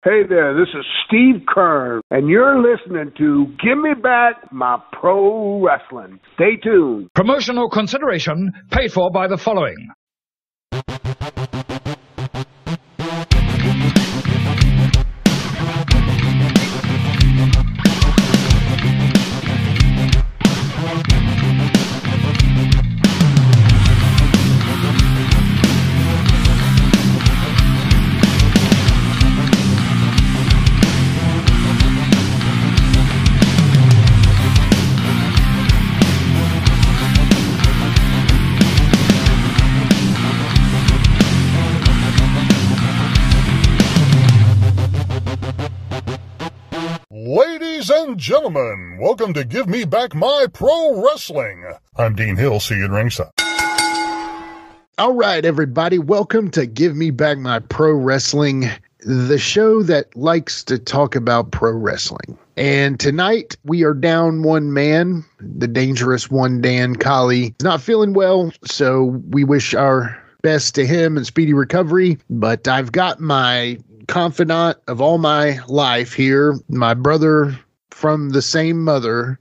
Hey there, this is Steve Kern, and you're listening to Give Me Back My Pro Wrestling. Stay tuned. Promotional consideration paid for by the following. Ladies and gentlemen, welcome to Give Me Back My Pro Wrestling. I'm Dean Hill, see you at ringside. All right, everybody, welcome to Give Me Back My Pro Wrestling, the show that likes to talk about pro wrestling. And tonight, we are down one man, the dangerous one, Dan Colley. He's not feeling well, so we wish our best to him and speedy recovery. But I've got my confidant of all my life here, my brother from the same mother,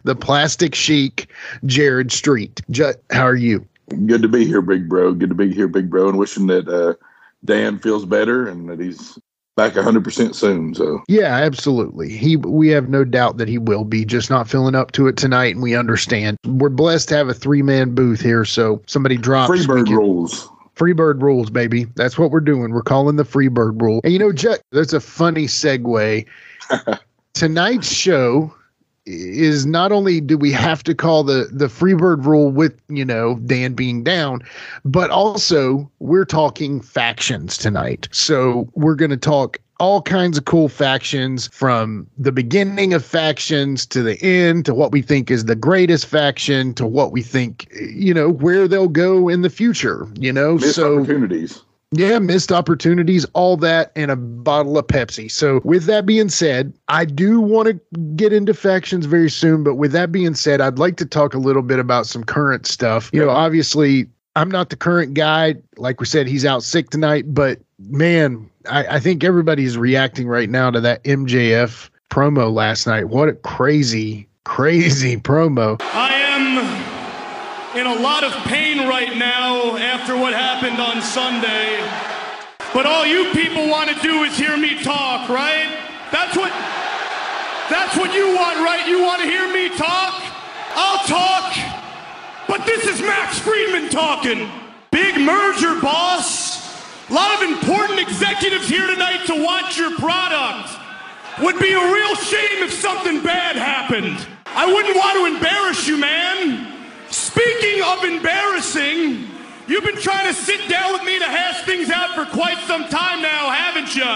the Plastic Sheik, Jared Street. Jut, how are you? Good to be here, big bro. Good to be here, big bro, and wishing that Dan feels better and that he's back 100% soon. So yeah, absolutely. We have no doubt that he will be, just not feeling up to it tonight, and we understand. We're blessed to have a 3-man booth here, so somebody drops. Freebird rules. Freebird rules, baby. That's what we're doing. We're calling the Freebird rule. And you know, Jet, that's a funny segue. Tonight's show is not only do we have to call the Freebird rule with, you know, Dan being down, but also we're talking factions tonight. So we're going to talk all kinds of cool factions, from the beginning of factions to the end, to what we think is the greatest faction, to what we think, you know, where they'll go in the future, you know. Missed opportunities. Yeah, missed opportunities, all that, and a bottle of Pepsi. So with that being said, I do want to get into factions very soon, but with that being said, I'd like to talk a little bit about some current stuff. You know, obviously, I'm not the current guy. Like we said, he's out sick tonight, but man, I think everybody's reacting right now to that MJF promo last night. What a crazy, crazy promo. I am in a lot of pain right now after what happened on Sunday. But all you people want to do is hear me talk, right? That's what you want, right? You want to hear me talk? I'll talk. But this is Max Friedman talking. Big merger, boss. A lot of important executives here tonight to watch your product. Would be a real shame if something bad happened. I wouldn't want to embarrass you, man. Speaking of embarrassing, you've been trying to sit down with me to hash things out for quite some time now, haven't you?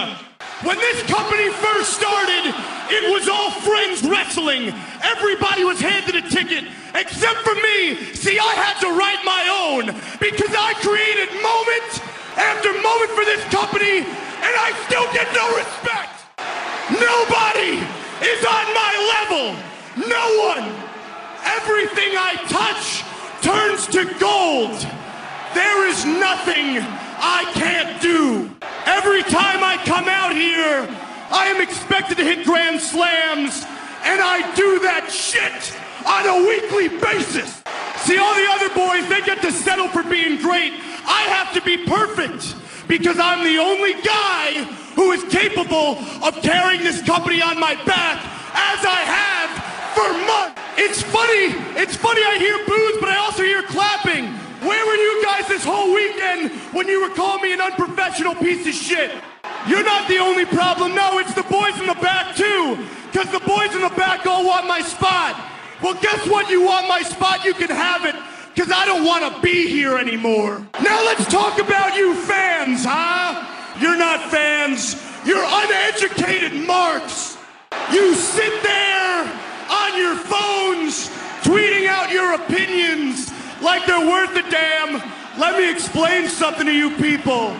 When this company first started, it was all friends wrestling. Everybody was handed a ticket, except for me. See, I had to write my own, because I created moment after moment for this company, and I still get no respect. Nobody is on my level. No one. Everything I touch turns to gold. There is nothing I can't do. Every time I come out here, I am expected to hit grand slams, and I do that shit on a weekly basis. See, all the other boys, they get to settle for being great. I have to be perfect, because I'm the only guy who is capable of carrying this company on my back, as I have for months. It's funny I hear boos, but I also hear clapping. Where were you guys this whole weekend when you were calling me an unprofessional piece of shit? You're not the only problem. No, it's the boys in the back too, because the boys in the back all want my spot. Well, guess what? You want my spot, you can have it, because I don't want to be here anymore. Now let's talk about you fans, huh? You're not fans. You're uneducated marks. You sit there on your phones tweeting out your opinions like they're worth a damn. Let me explain something to you people.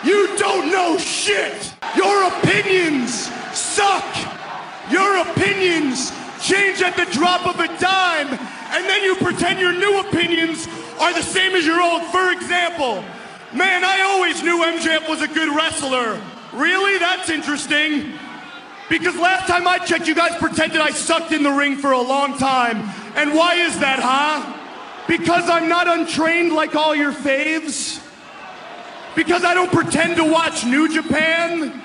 You don't know shit. Your opinions suck. Your opinions change at the drop of a dime, and then you pretend your new opinions are the same as your old. For example, man, I always knew MJF was a good wrestler. Really? That's interesting. Because last time I checked, you guys pretended I sucked in the ring for a long time. And why is that, huh? Because I'm not untrained like all your faves? Because I don't pretend to watch New Japan?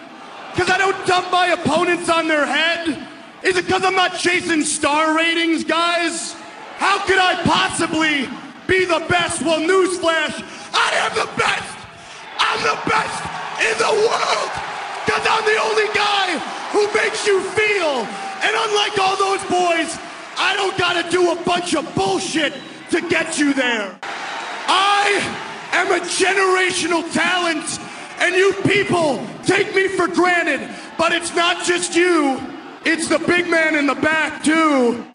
Because I don't dump my opponents on their head? Is it because I'm not chasing star ratings, guys? How could I possibly be the best? Well, newsflash, I am the best! I'm the best in the world! Because I'm the only guy who makes you feel. And unlike all those boys, I don't gotta do a bunch of bullshit to get you there. I am a generational talent, and you people take me for granted. But it's not just you, it's the big man in the back too.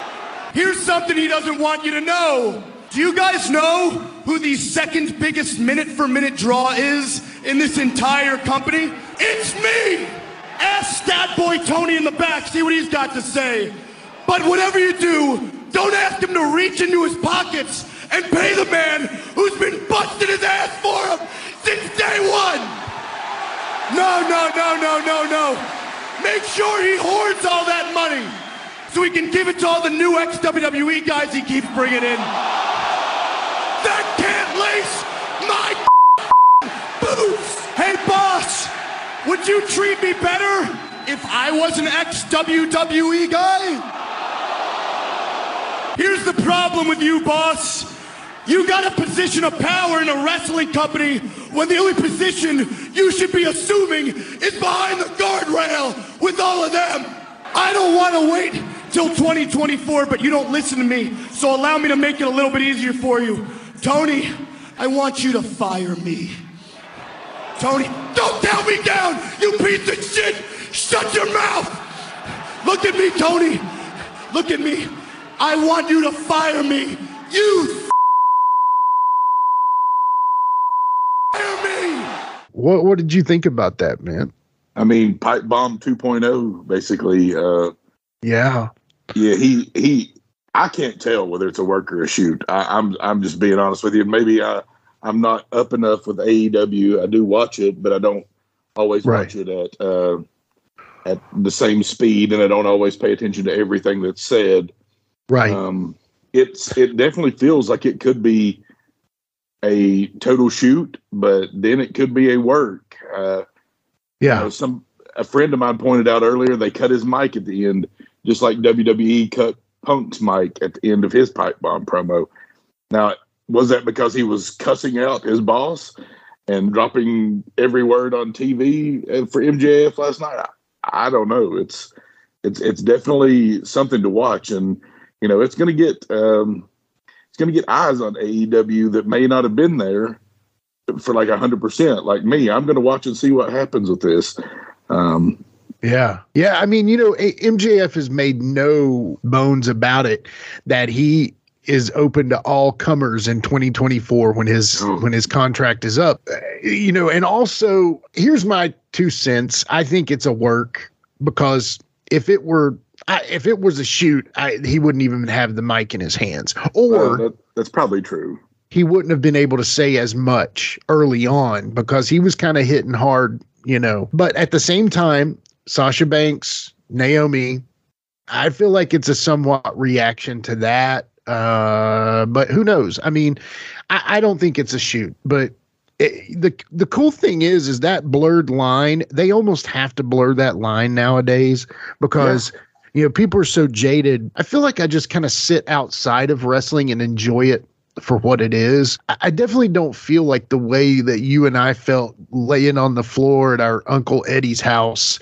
Here's something he doesn't want you to know. Do you guys know who the second biggest minute-for-minute draw is in this entire company? It's me! Ask Stat Boy Tony in the back, see what he's got to say. But whatever you do, don't ask him to reach into his pockets and pay the man who's been busting his ass for him since day one. No. Make sure he hoards all that money so he can give it to all the new ex-WWE guys he keeps bringing in. That can't lace my boots. Hey, boss, would you treat me better if I was an ex-WWE guy? Here's the problem with you, boss. You got a position of power in a wrestling company when the only position you should be assuming is behind the guardrail with all of them. I don't want to wait till 2024, but you don't listen to me, so allow me to make it a little bit easier for you. Tony, I want you to fire me. Tony, don't tell me down, you piece of shit! Shut your mouth! Look at me, Tony. Look at me. I want you to fire me. You fire me! What did you think about that, man? I mean, Pipe Bomb 2.0, basically. Yeah. Yeah, he. I can't tell whether it's a work or a shoot. I'm just being honest with you. Maybe I'm not up enough with AEW. I do watch it, but I don't always watch it at the same speed, and I don't always pay attention to everything that's said. Right. It definitely feels like it could be a total shoot, but then it could be a work. Yeah. A friend of mine pointed out earlier they cut his mic at the end, just like WWE cut Punk's mic at the end of his Pipe Bomb promo. Now, was that because he was cussing out his boss and dropping every word on TV for MJF last night? I don't know. It's definitely something to watch, and it's going to get eyes on AEW that may not have been there for like 100%. Like me, I'm going to watch and see what happens with this. Yeah. I mean, MJF has made no bones about it that he is open to all comers in 2024 when his contract is up. And also, here's my 2 cents. I think it's a work because if it was a shoot, he wouldn't even have the mic in his hands. Or that's probably true. He wouldn't have been able to say as much early on because he was kind of hitting hard, But at the same time, Sasha Banks, Naomi, I feel like it's a somewhat reaction to that. But who knows? I mean, I don't think it's a shoot, but the cool thing is that blurred line, they almost have to blur that line nowadays because, people are so jaded. I feel like I just kind of sit outside of wrestling and enjoy it for what it is. I definitely don't feel like the way that you and I felt laying on the floor at our Uncle Eddie's house,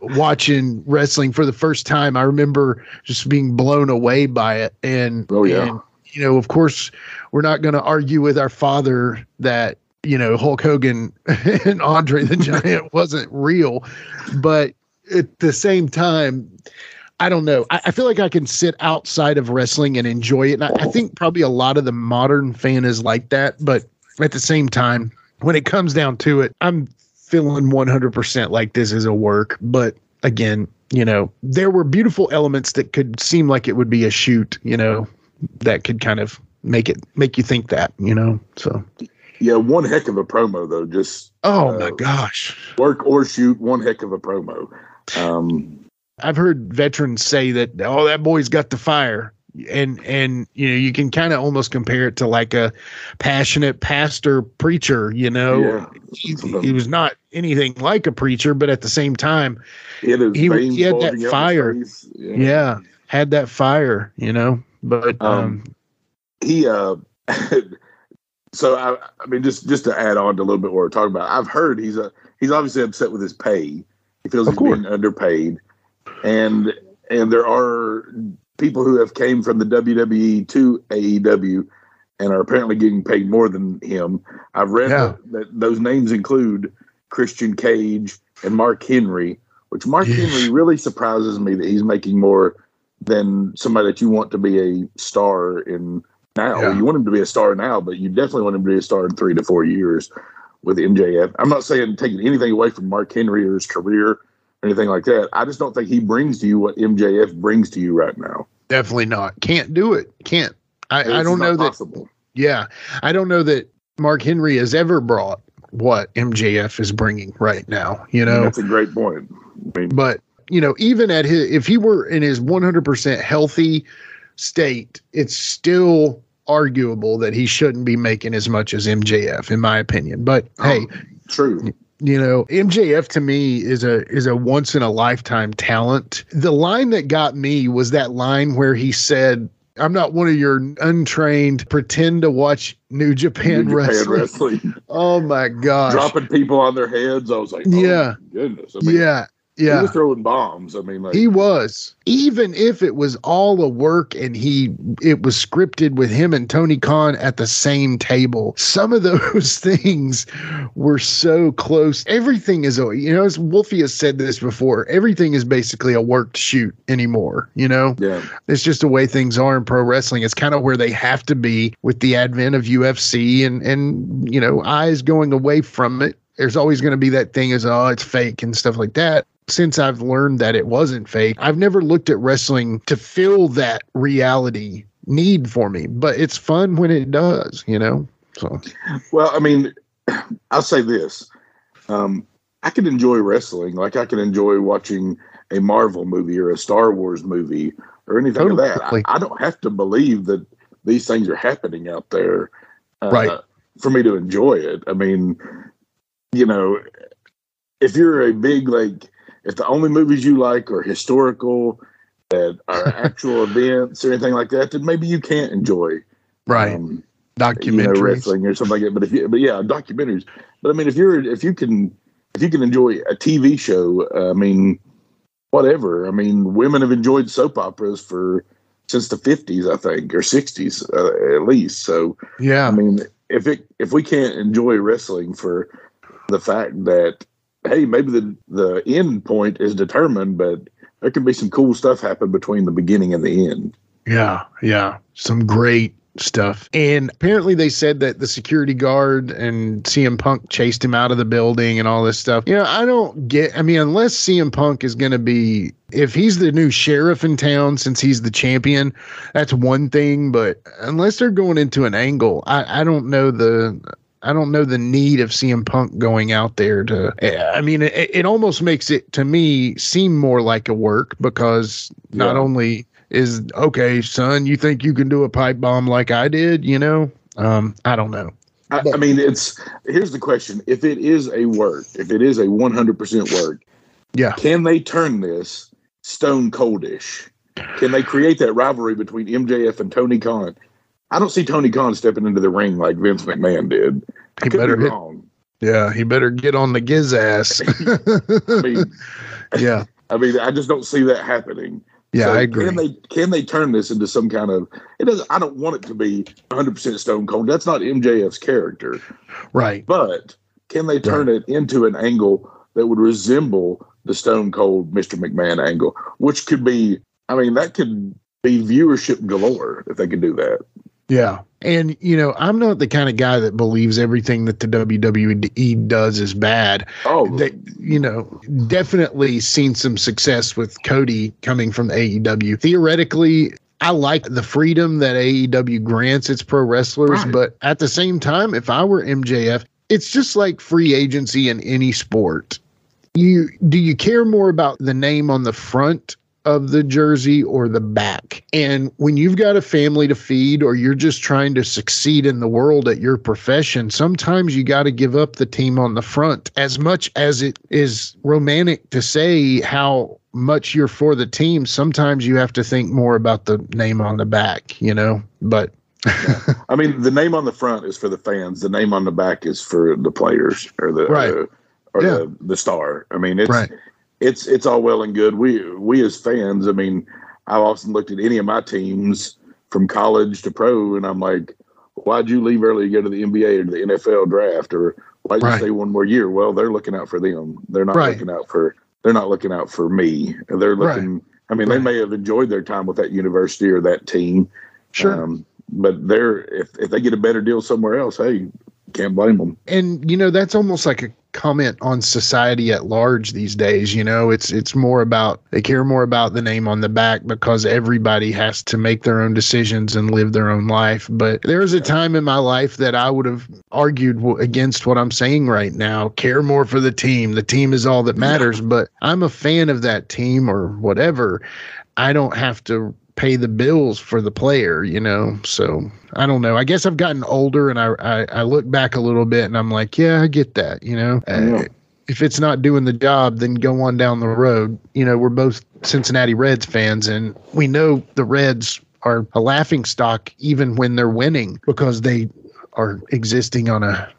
watching wrestling for the first time. I remember just being blown away by it. And, of course, we're not going to argue with our father that, Hulk Hogan and Andre the Giant wasn't real. But at the same time, I don't know. I feel like I can sit outside of wrestling and enjoy it. And I think probably a lot of the modern fan is like that. But at the same time, when it comes down to it, I'm feeling 100% like this is a work. But again, there were beautiful elements that could seem like it would be a shoot, that could kind of make you think that, so. Yeah, one heck of a promo though. Just my gosh, work or shoot, one heck of a promo. I've heard veterans say that, oh, that boy's got the fire. And you can kind of almost compare it to like a passionate pastor preacher, He was not anything like a preacher, but at the same time, he had that fire. Yeah, had that fire, But he so I mean just to add on to a little bit what we're talking about, I've heard he's obviously upset with his pay. He feels he's being underpaid, and there are people who have came from the WWE to AEW and are apparently getting paid more than him. I've read that those names include Christian Cage and Mark Henry, which Mark Henry really surprises me that he's making more than somebody that you want to be a star in now. Yeah. You want him to be a star now, but you definitely want him to be a star in 3 to 4 years with MJF. I'm not saying taking anything away from Mark Henry or his career or anything like that. I just don't think he brings to you what MJF brings to you right now. Definitely not. Can't do it. Can't. I don't know that. Possible. Yeah. I don't know that Mark Henry has ever brought what MJF is bringing right now, That's a great point. But, even at if he were in his 100% healthy state, it's still arguable that he shouldn't be making as much as MJF, in my opinion. But hey, true. MJF to me is a once in a lifetime talent. The line that got me was that line where he said, "I'm not one of your untrained pretend to watch New Japan wrestling." Oh my gosh. Dropping people on their heads. I was like, my goodness. He was throwing bombs. He was. Even if it was all a work and it was scripted with him and Tony Khan at the same table, some of those things were so close. Everything is, as Wolfie has said this before, everything is basically a worked shoot anymore, Yeah. It's just the way things are in pro wrestling. It's kind of where they have to be with the advent of UFC and eyes going away from it. There's always going to be that thing as, it's fake and stuff like that. Since I've learned that it wasn't fake, I've never looked at wrestling to fill that reality need for me, but it's fun when it does, So, well, I'll say this. I can enjoy wrestling. Like I can enjoy watching a Marvel movie or a Star Wars movie or anything like that. I don't have to believe that these things are happening out there for me to enjoy it. If you're a big, if the only movies you like are historical, that are actual events or anything like that, then maybe you can't enjoy documentaries, wrestling or something like that. But documentaries. But if you can enjoy a TV show, whatever. Women have enjoyed soap operas since the 50s, I think, or 60s at least. So if we can't enjoy wrestling for the fact that, hey, maybe the end point is determined, but there can be some cool stuff happen between the beginning and the end. Yeah. Some great stuff. And apparently they said that the security guard and CM Punk chased him out of the building and all this stuff. I don't get, unless CM Punk is going to be, if he's the new sheriff in town since he's the champion, that's one thing. But unless they're going into an angle, I don't know the need of CM Punk going out there to, it almost makes it to me seem more like a work because not only is, okay, son, you think you can do a pipe bomb like I did, I don't know. Here's the question. If it is a work, if it is a 100% work, can they turn this stone coldish? Can they create that rivalry between MJF and Tony Khan? I don't see Tony Khan stepping into the ring like Vince McMahon did. He better he better get on the giz ass. I just don't see that happening. Yeah, so I agree. Can they turn this into some kind of? I don't want it to be 100% Stone Cold. That's not MJF's character, right? But can they turn it into an angle that would resemble the Stone Cold Mr. McMahon angle, which could be? That could be viewership galore if they could do that. Yeah. And, I'm not the kind of guy that believes everything that the WWE does is bad. Oh, they, definitely seen some success with Cody coming from AEW. Theoretically, I like the freedom that AEW grants its pro wrestlers, but at the same time, if I were MJF, it's just like free agency in any sport. Do you care more about the name on the front of the jersey or the back? And when you've got a family to feed, or you're just trying to succeed in the world at your profession, sometimes you got to give up the team on the front. As much as it is romantic to say how much you're for the team, sometimes you have to think more about the name on the back, but I mean, the name on the front is for the fans. The name on the back is for the players or the star. I mean, it's all well and good. We as fans, I mean, I've often looked at any of my teams from college to pro, and I'm like, why'd you leave early to go to the NBA or the NFL draft, or why'd you stay one more year? Well, they're looking out for them. They're not looking out for. They're not looking out for me. They're looking. I mean, they may have enjoyed their time with that university or that team. Sure. But if they get a better deal somewhere else, hey, can't blame them. And that's almost like a comment on society at large these days. It's more about, they care more about the name on the back because everybody has to make their own decisions and live their own life. But there was a time in my life that I would have argued against what I'm saying right now. Care more for the team. The team is all that matters. But I'm a fan of that team or whatever. I don't have to pay the bills for the player, so I don't know. I guess I've gotten older, and I look back a little bit and I'm like, yeah, I get that, if it's not doing the job, then go on down the road. We're both Cincinnati Reds fans, and we know the Reds are a laughing stock even when they're winning because they are existing on a,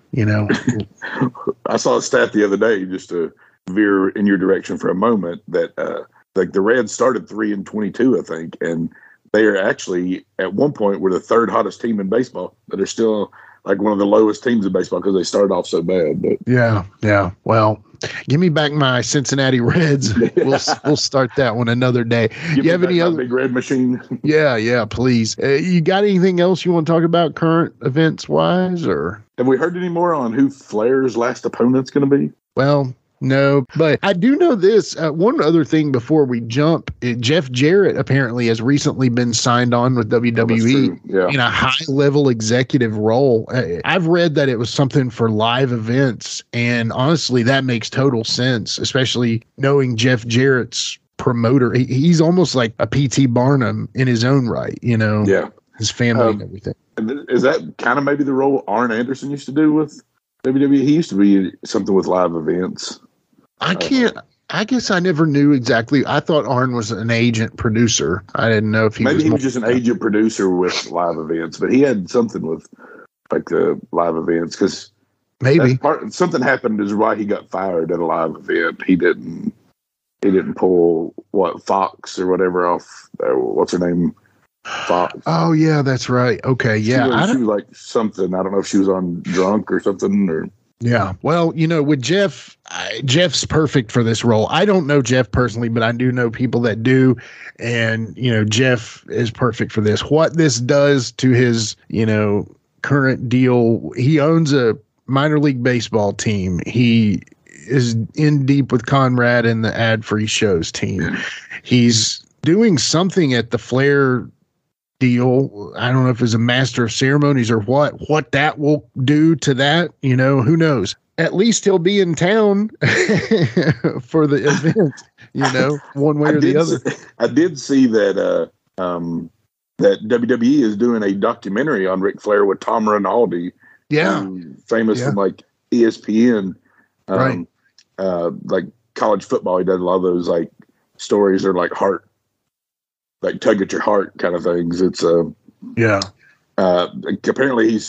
I saw a stat the other day, just to veer in your direction for a moment, that like the Reds started 3-22, I think, and they are actually at one point were the third hottest team in baseball. But they're still like one of the lowest teams in baseball because they started off so bad. But yeah. Well, give me back my Cincinnati Reds. We'll start that one another day. You have any other big red machine? Yeah, please. You got anything else you want to talk about current events wise, or have we heard any more on who Flair's last opponent's going to be? Well, no, but I do know this. One other thing before we jump, Jeff Jarrett apparently has recently been signed on with WWE in a high-level executive role. I've read that it was something for live events, and honestly, that makes total sense, especially knowing Jeff Jarrett's promoter. He's almost like a P.T. Barnum in his own right, his family and everything. Is that kind of maybe the role Arn Anderson used to do with WWE? He used to be something with live events. I guess I never knew exactly. I thought Arn was an agent producer. I didn't know if he was just an agent producer with live events, but he had something with like the live events because maybe something happened is why he got fired at a live event. He didn't pull Fox or whatever off. What's her name? Fox. Oh yeah, that's right. Okay, yeah. She was like something. I don't know if she was on drunk or something or. Yeah. Well, with Jeff, Jeff's perfect for this role. I don't know Jeff personally, but I do know people that do. And, Jeff is perfect for this. What this does to his, current deal, he owns a minor league baseball team. He is in deep with Conrad and the ad-free shows team. He's doing something at the Flair deal. I don't know if it's a master of ceremonies or what that will do to that, who knows. At least he'll be in town for the event, one way or the other. I did see that that WWE is doing a documentary on Ric Flair with Tom Rinaldi, famous from like ESPN, like college football. He does a lot of those like stories or like heart, like tug at your heart kind of things. It's apparently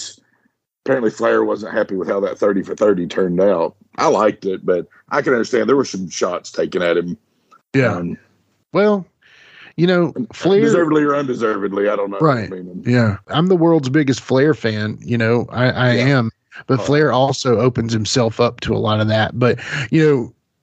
Flair wasn't happy with how that 30 for 30 turned out. I liked it, but I can understand there were some shots taken at him. Yeah. Well, Flair, deservedly or undeservedly, I don't know. Right. Yeah. I'm the world's biggest Flair fan. I am, but Flair also opens himself up to a lot of that. But,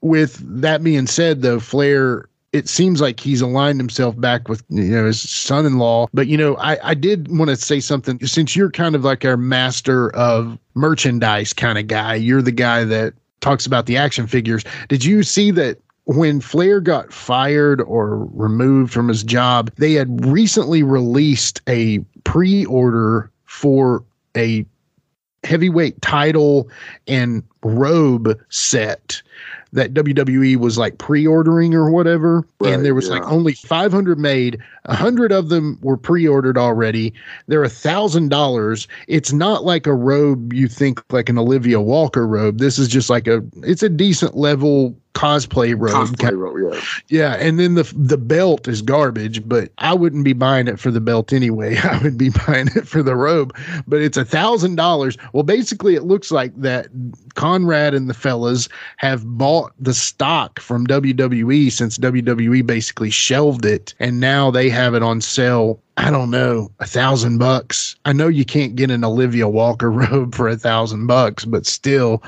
with that being said, though, Flair, it seems like he's aligned himself back with, his son-in-law. But, I did want to say something. Since you're kind of like our master of merchandise kind of guy, you're the guy that talks about the action figures. Did you see that when Flair got fired or removed from his job, they had recently released a pre-order for a heavyweight title and robe set that WWE was like pre-ordering or whatever. Right, and there was like only 500 made. 100 of them were pre-ordered already. They're $1,000. It's not like a robe you think like an Olivia Walker robe. This is just like it's a decent level cosplay robe. Yeah. And then the belt is garbage, but I wouldn't be buying it for the belt anyway. I would be buying it for the robe, but it's $1,000. Well, basically it looks like that Conrad and the fellas have bought the stock from WWE since WWE basically shelved it. And now they have it on sale. I don't know, $1,000. I know you can't get an Olivia Walker robe for $1,000, but still,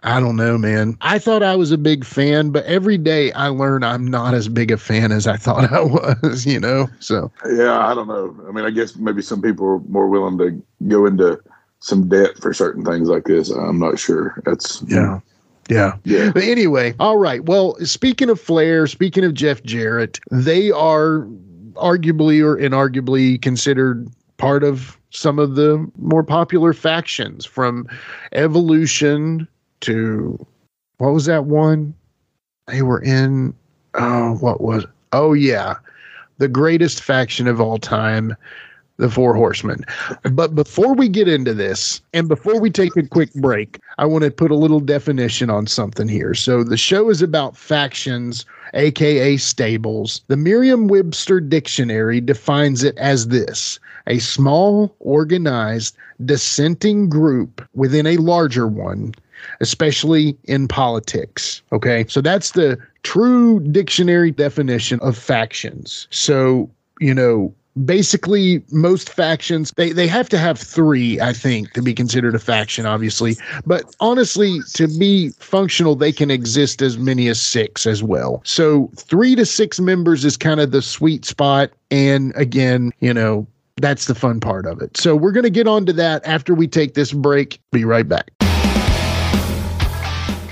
I don't know, man. I thought I was a big fan, but every day I learn I'm not as big a fan as I thought I was, you know? So, yeah, I don't know. I mean, I guess maybe some people are more willing to go into some debt for certain things like this. I'm not sure. That's, yeah. But anyway, all right. Well, speaking of Flair, speaking of Jeff Jarrett, they are arguably or inarguably considered part of some of the more popular factions, from Evolution to, what was that one? They were in, the greatest faction of all time, the Four Horsemen. But before we get into this, and before we take a quick break, I want to put a little definition on something here. So the show is about factions, aka stables. The Merriam-Webster Dictionary defines it as this: a small, organized, dissenting group within a larger one, especially in politics. Okay, so that's the true dictionary definition of factions. So, you know, basically most factions, they have to have 3, I think, to be considered a faction, obviously. But honestly, to be functional, they can exist as many as 6 as well. So 3 to 6 members is kind of the sweet spot. And again, you know, that's the fun part of it. So we're going to get on to that after we take this break. Be right back.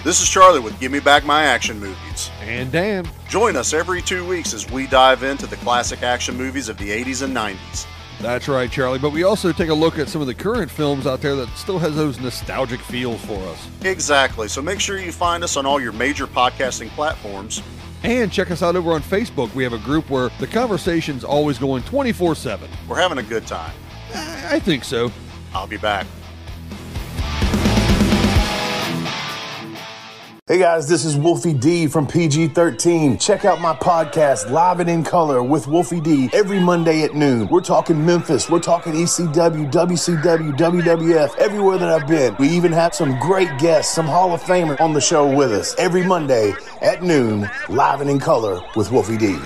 This is Charlie with Give Me Back My Action Movies. And Dan. Join us every 2 weeks as we dive into the classic action movies of the 80s and 90s. That's right, Charlie, but we also take a look at some of the current films out there that still has those nostalgic feels for us. Exactly, so make sure you find us on all your major podcasting platforms. And check us out over on Facebook. We have a group where the conversation's always going 24/7. We're having a good time. I think so. I'll be back. Hey guys, this is Wolfie D from PG-13. Check out my podcast, Live and in Color with Wolfie D, every Monday at noon. We're talking Memphis, we're talking ECW, WCW, WWF, everywhere that I've been. We even have some great guests, some Hall of Famers on the show with us. Every Monday at noon, Live and in Color with Wolfie D.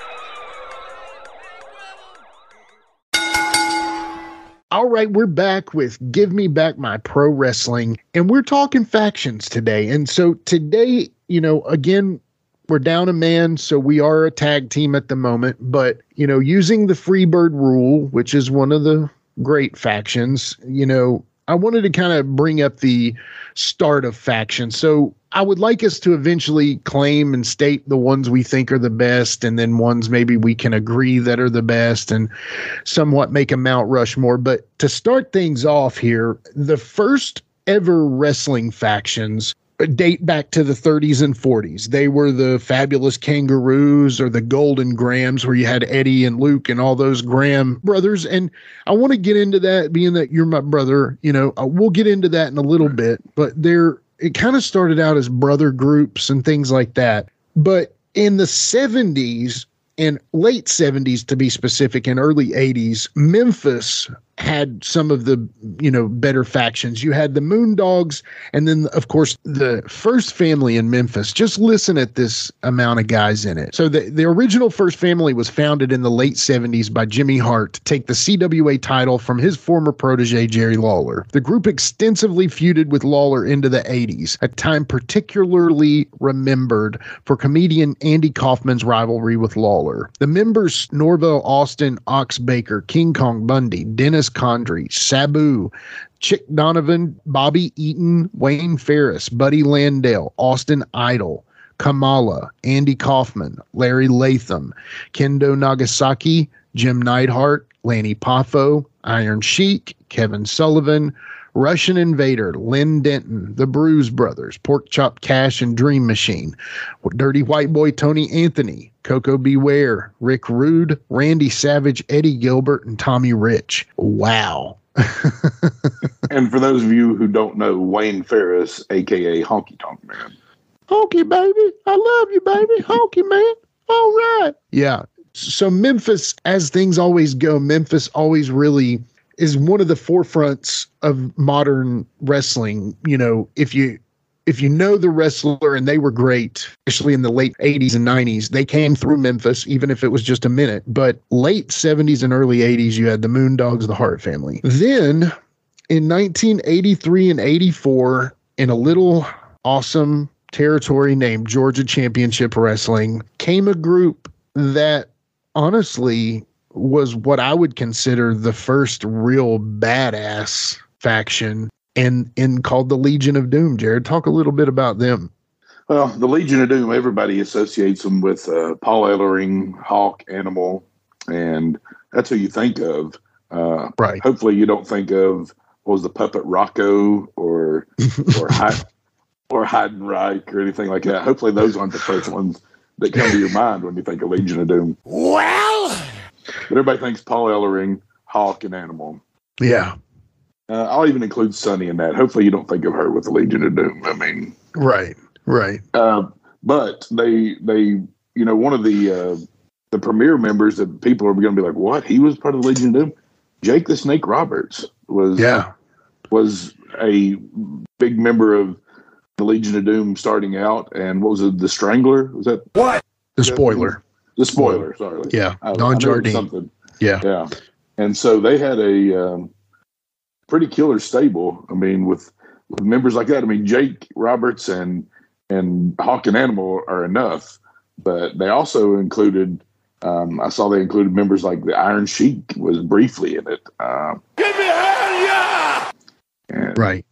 All right, we're back with Give Me Back My Pro Wrestling, and we're talking factions today. And so today, you know, again, we're down a man, so we are a tag team at the moment. But, you know, using the Freebird rule, which is one of the great factions, you know, I wanted to kind of bring up the start of factions. So I would like us to eventually claim and state the ones we think are the best, and then ones maybe we can agree that are the best, and somewhat make a Mount Rushmore. But to start things off here, the first ever wrestling factions date back to the 30s and 40s. They were the Fabulous Kangaroos or the Golden Grahams, where you had Eddie and Luke and all those Graham brothers. And I want to get into that, being that you're my brother, you know, we'll get into that in a little bit, but it kind of started out as brother groups and things like that. But in the 70s and late 70s, to be specific, and early 80s, Memphis had some of the, you know, better factions. You had the Moondogs, and then, of course, the First Family in Memphis. Just listen at this amount of guys in it. So the original First Family was founded in the late 70s by Jimmy Hart to take the CWA title from his former protege, Jerry Lawler. The group extensively feuded with Lawler into the 80s, a time particularly remembered for comedian Andy Kaufman's rivalry with Lawler. The members, Norvell Austin, Ox Baker, King Kong Bundy, Dennis Condrey, Sabu, Chick Donovan, Bobby Eaton, Wayne Ferris, Buddy Landale, Austin Idol, Kamala, Andy Kaufman, Larry Latham, Kendo Nagasaki, Jim Neidhart, Lanny Poffo, Iron Sheik, Kevin Sullivan, Russian Invader, Lynn Denton, the Bruise Brothers, Pork Chop Cash and Dream Machine, Dirty White Boy Tony Anthony, Coco Beware, Rick Rude, Randy Savage, Eddie Gilbert, and Tommy Rich. Wow. And for those of you who don't know, Wayne Ferris, a.k.a. Honky Tonk Man. Honky, baby. I love you, baby. Honky, man. All right. Yeah. So Memphis, as things always go, Memphis always really is one of the forefronts of modern wrestling. You know, if you know the wrestler and they were great, especially in the late 80s and 90s, they came through Memphis, even if it was just a minute. But late 70s and early 80s, you had the Moondogs, the Hart family. Then in 1983 and 84, in a little awesome territory named Georgia Championship Wrestling, came a group that honestly was what I would consider the first real badass faction, and called the Legion of Doom. Jared, talk a little bit about them. Well, the Legion of Doom, everybody associates them with Paul Ellering, Hawk, Animal, and that's who you think of. Right. Hopefully you don't think of, what was the Puppet Rocco or Heidenreich or anything like that. Hopefully those aren't the first ones that come to your mind when you think of Legion of Doom. Well, but everybody thinks Paul Ellering, Hawk, and Animal. Yeah. I'll even include Sunny in that. Hopefully you don't think of her with the Legion of Doom. I mean, right. But they, one of the premier members that people are going to be like, what? He was part of the Legion of Doom? Jake the Snake Roberts was a big member of the Legion of Doom starting out. And what was it? The Strangler? Was that what? The Spoiler. The Spoiler. Sorry. Yeah. Don Jardine. Something. Yeah. And so they had a pretty killer stable. I mean, with members like that. I mean, Jake Roberts and Hawk and Animal are enough, but they also included. I saw they included members like the Iron Sheik was briefly in it. Give me hell yeah! Right.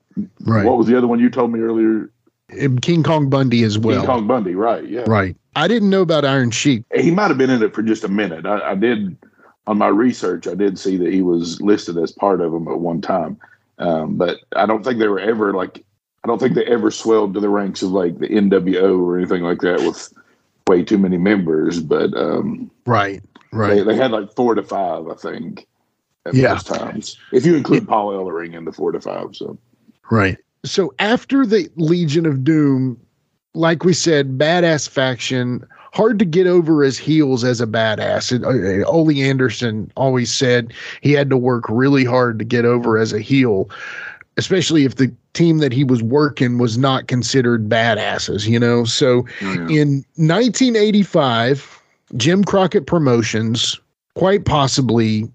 What was the other one you told me earlier? King Kong Bundy as well. King Kong Bundy, right? Yeah, right. I didn't know about Iron Sheik. He might have been in it for just a minute. I did. On my research, I did see that he was listed as part of them at one time, but I don't think they were ever I don't think they ever swelled to the ranks of like the NWO or anything like that with way too many members. But right, they had like 4 to 5, I think, at those times. If you include Paul Ellering in the 4 to 5, so right. So after the Legion of Doom, like we said, badass faction. Hard to get over as heels as a badass. Ole Anderson always said he had to work really hard to get over as a heel, especially if the team that he was working was not considered badasses, you know? So in 1985, Jim Crockett Promotions, quite possibly,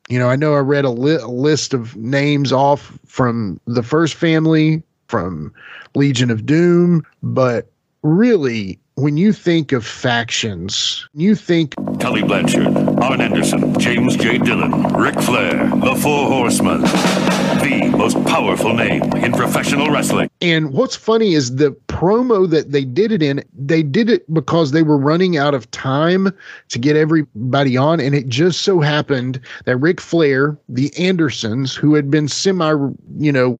you know, I know I read a list of names off from the first family, from Legion of Doom, but really, when you think of factions, you think Tully Blanchard, Arn Anderson, James J. Dillon, Ric Flair, the Four Horsemen, the most powerful name in professional wrestling. And what's funny is the promo that they did it in, they did it because they were running out of time to get everybody on. And it just so happened that Ric Flair, the Andersons, who had been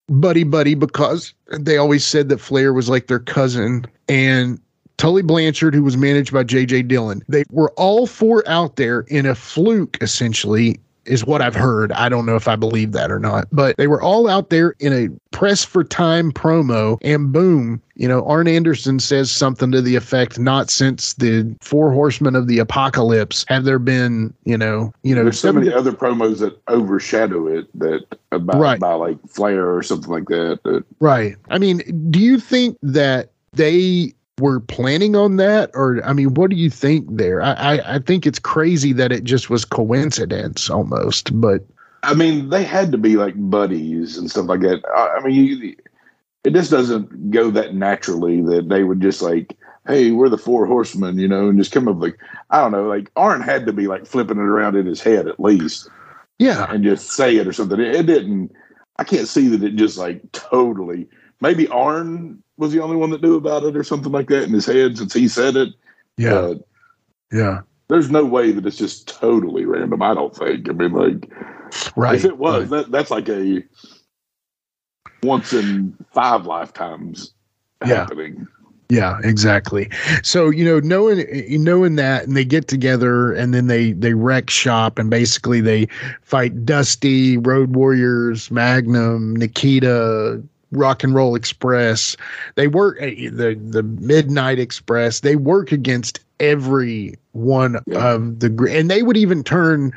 buddy because they always said that Flair was like their cousin, and Tully Blanchard, who was managed by J.J. Dillon. They were all 4 out there in a fluke, essentially, is what I've heard. I don't know if I believe that or not, but they were all out there in a press for time promo, and boom, Arn Anderson says something to the effect, not since the Four Horsemen of the Apocalypse have there been, there's so many other promos that overshadow it by like Flair or something like that. Right. I mean, do you think that they were planning on that? Or, I mean, what do you think there? I think it's crazy that it just was coincidence almost, but I mean, they had to be like buddies and stuff like that. I mean, it just doesn't go that naturally that they would just like, hey, we're the Four Horsemen, and just come up like, I don't know, like Arn had to be like flipping it around in his head at least. Yeah. And just say it or something. It didn't, I can't see that it just like totally, maybe Arn was the only one that knew about it or something like that in his head since he said it. Yeah. Yeah. There's no way that it's just totally random, I don't think. I mean, like, if it was, that's like a once in 5 lifetimes happening. Yeah, exactly. So, knowing that, and they get together and then they wreck shop, and basically they fight Dusty, Road Warriors, Magnum, Nikita, Rock and Roll Express. They work the Midnight Express. They work against every one of the, and they would even turn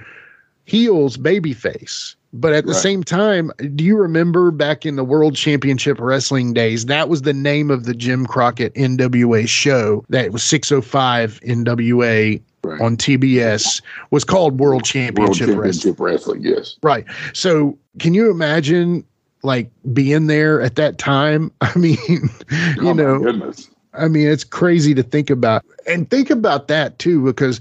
heels babyface. But at the same time, do you remember back in the World Championship Wrestling days, that was the name of the Jim Crockett NWA show, that was 605 NWA on TBS, was called World Championship Wrestling. Yes. Right. So can you imagine like being there at that time? I mean, my goodness. I mean, it's crazy to think about. And think about that, too, because,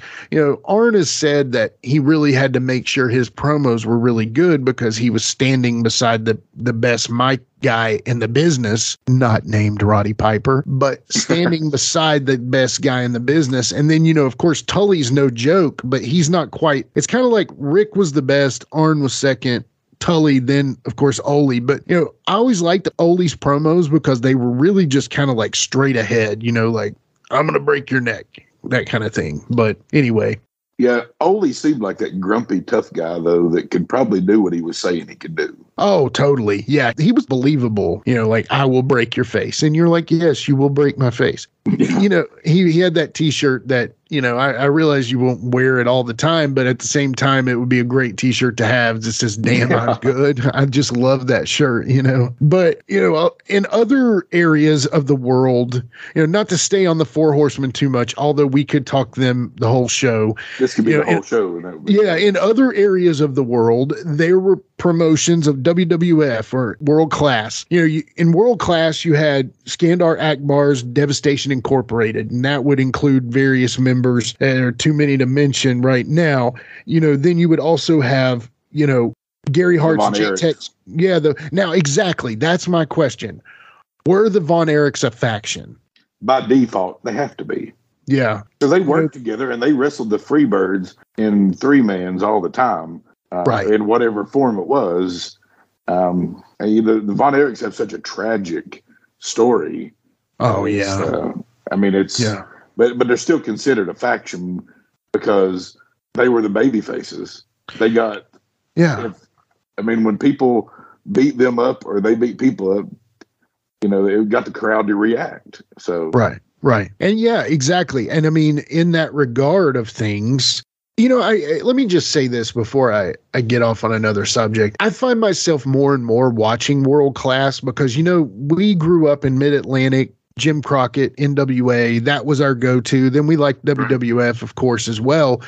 Arn has said that he really had to make sure his promos were really good because he was standing beside the best mic guy in the business, not named Roddy Piper, but standing beside the best guy in the business. And then, of course, Tully's no joke, but he's not quite. It's kind of like Rick was the best, Arn was second, Tully, then of course Ole. But I always liked Ole's promos because they were really just kind of like straight ahead, like, I'm gonna break your neck, that kind of thing. But anyway. Yeah, Ole seemed like that grumpy tough guy though that could probably do what he was saying he could do. Oh, totally. Yeah, he was believable. Like, I will break your face, and you're like, yes, you will break my face. Yeah. He had that T-shirt that I realize you won't wear it all the time, but at the same time, it would be a great T-shirt to have. That says, damn, I'm good. I just love that shirt, But, in other areas of the world, not to stay on the Four Horsemen too much, although we could talk them the whole show. This could be the whole show. In other areas of the world, there were promotions of WWF or World Class. In World Class, you had Skandar Akbar's Devastation Incorporated, and that would include various members that are too many to mention right now. Then you would also have, Gary Hart's J-Tex. Yeah. Now, exactly. That's my question. Were the Von Erichs a faction? By default, they have to be. Yeah. Because they worked together and they wrestled the Freebirds in 3-mans all the time. In whatever form it was. The Von Erichs have such a tragic story. Oh, yeah. But they're still considered a faction because they were the baby faces. They got, when people beat them up or they beat people up, it got the crowd to react. So, right. And yeah, exactly. And in that regard of things, let me just say this before I get off on another subject. I find myself more and more watching World Class because, we grew up in Mid-Atlantic, Jim Crockett, NWA, that was our go-to. Then we liked WWF, of course, as well.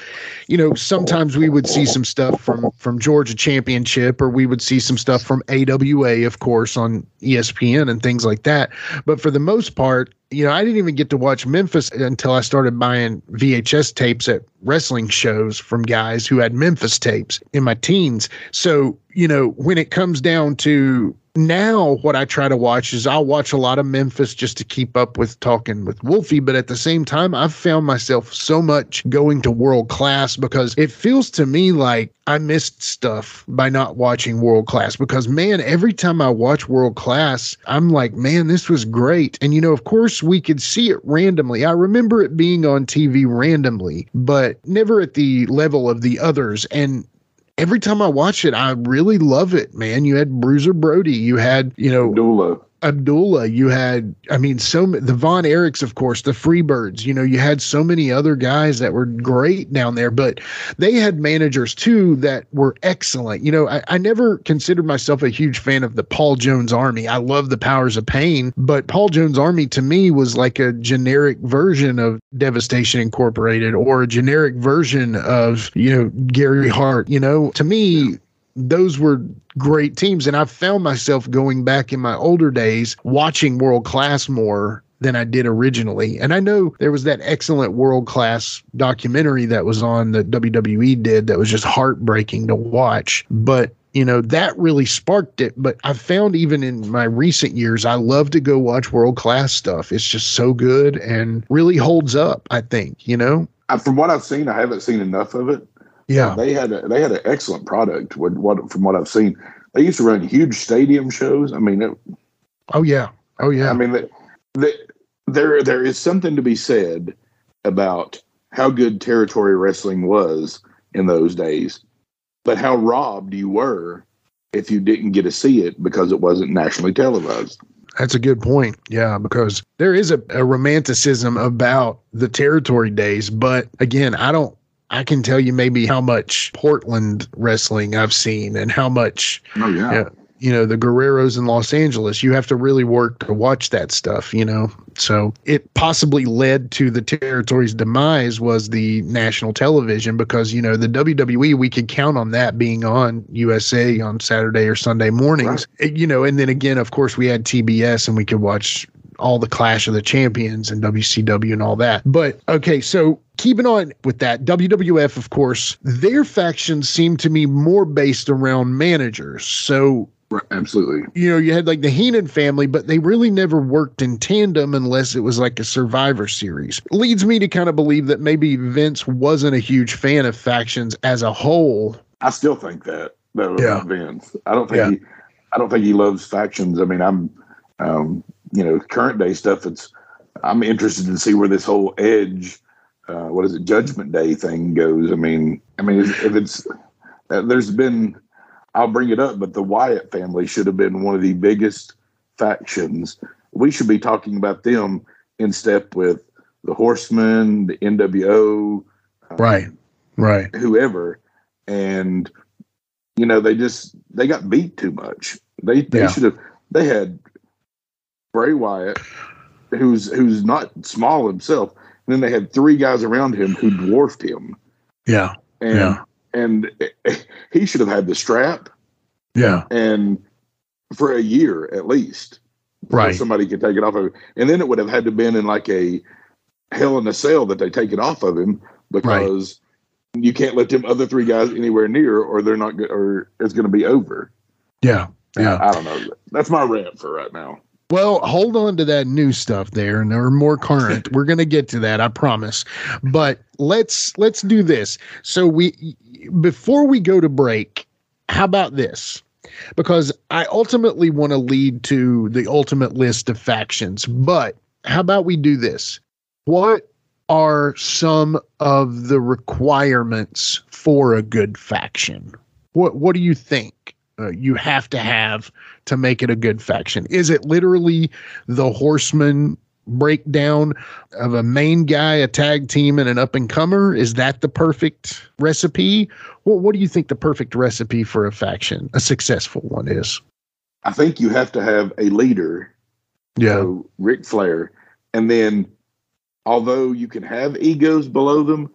Sometimes we would see some stuff from Georgia Championship, or we would see some stuff from AWA, of course, on ESPN and things like that. But for the most part, I didn't even get to watch Memphis until I started buying VHS tapes at wrestling shows from guys who had Memphis tapes in my teens. So, when it comes down to now, what I try to watch is I'll watch a lot of Memphis just to keep up with talking with Wolfie. But at the same time, I've found myself so much going to World Class because it feels to me like I missed stuff by not watching World Class because, man, every time I watch World Class, I'm like, man, this was great. And, of course, we could see it randomly. I remember it being on TV randomly, but never at the level of the others. And every time I watch it, I really love it, man. You had Bruiser Brody. You had, Abdullah. You had, the Von Erichs, of course, the Freebirds. You had so many other guys that were great down there, but they had managers too that were excellent. I never considered myself a huge fan of the Paul Jones Army. I love the Powers of Pain, but Paul Jones Army to me was like a generic version of Devastation Incorporated or a generic version of, Gary Hart. To me, those were great teams. And I've found myself going back in my older days watching World Class more than I did originally. And I know there was that excellent World Class documentary that was on that WWE did that was just heartbreaking to watch. But that really sparked it. But I've found even in my recent years, I love to go watch world-class stuff. It's just so good and really holds up, I think, From what I've seen, I haven't seen enough of it. Yeah. They had an excellent product from what I've seen. They used to run huge stadium shows. I mean, oh yeah. I mean, there is something to be said about how good territory wrestling was in those days, but how robbed you were if you didn't get to see it because it wasn't nationally televised. That's a good point. Yeah, because there is a romanticism about the territory days. But again, I can tell you maybe how much Portland wrestling I've seen and how much, the Guerreros in Los Angeles. You have to really work to watch that stuff, So it possibly led to the territory's demise was the national television because, the WWE, we could count on that being on USA on Saturday or Sunday mornings, right. And then again, of course, we had TBS and we could watch all the Clash of the Champions and WCW and all that. But okay, so keeping on with that, WWF, of course, their factions seem to me more based around managers. So right, absolutely. You had like the Heenan family, but they really never worked in tandem unless it was like a Survivor Series. Leads me to kind of believe that maybe Vince wasn't a huge fan of factions as a whole. I still think that about Vince. I don't think he loves factions. I mean, I'm current day stuff. I'm interested to see where this whole Edge, Judgment Day thing goes. I mean, if it's there's been. I'll bring it up, but the Wyatt family should have been one of the biggest factions. We should be talking about them in step with the Horsemen, the NWO, right, whoever. And they got beat too much. They should have. They had Bray Wyatt, who's not small himself, and then they had three guys around him who dwarfed him. Yeah, And he should have had the strap. Yeah. And for a year at least. Right. Somebody could take it off of him. And then it would have had to been in like a Hell in a Cell that they take it off of him because you can't let them other three guys anywhere near or they're not good or it's going to be over. Yeah. Yeah. I don't know. That's my rant for right now. Well, hold on to that new stuff there, and they're more current. We're going to get to that, I promise. But let's do this. So before we go to break, how about this? Because I ultimately want to lead to the ultimate list of factions. But how about we do this? What are some of the requirements for a good faction? What do you think? You have to make it a good faction. Is it literally the Horsemen breakdown of a main guy, a tag team, and an up-and-comer? Is that the perfect recipe? What do you think the perfect recipe for a faction, a successful one, is? I think you have to have a leader. Yeah. So Ric Flair. And then, although you can have egos below them,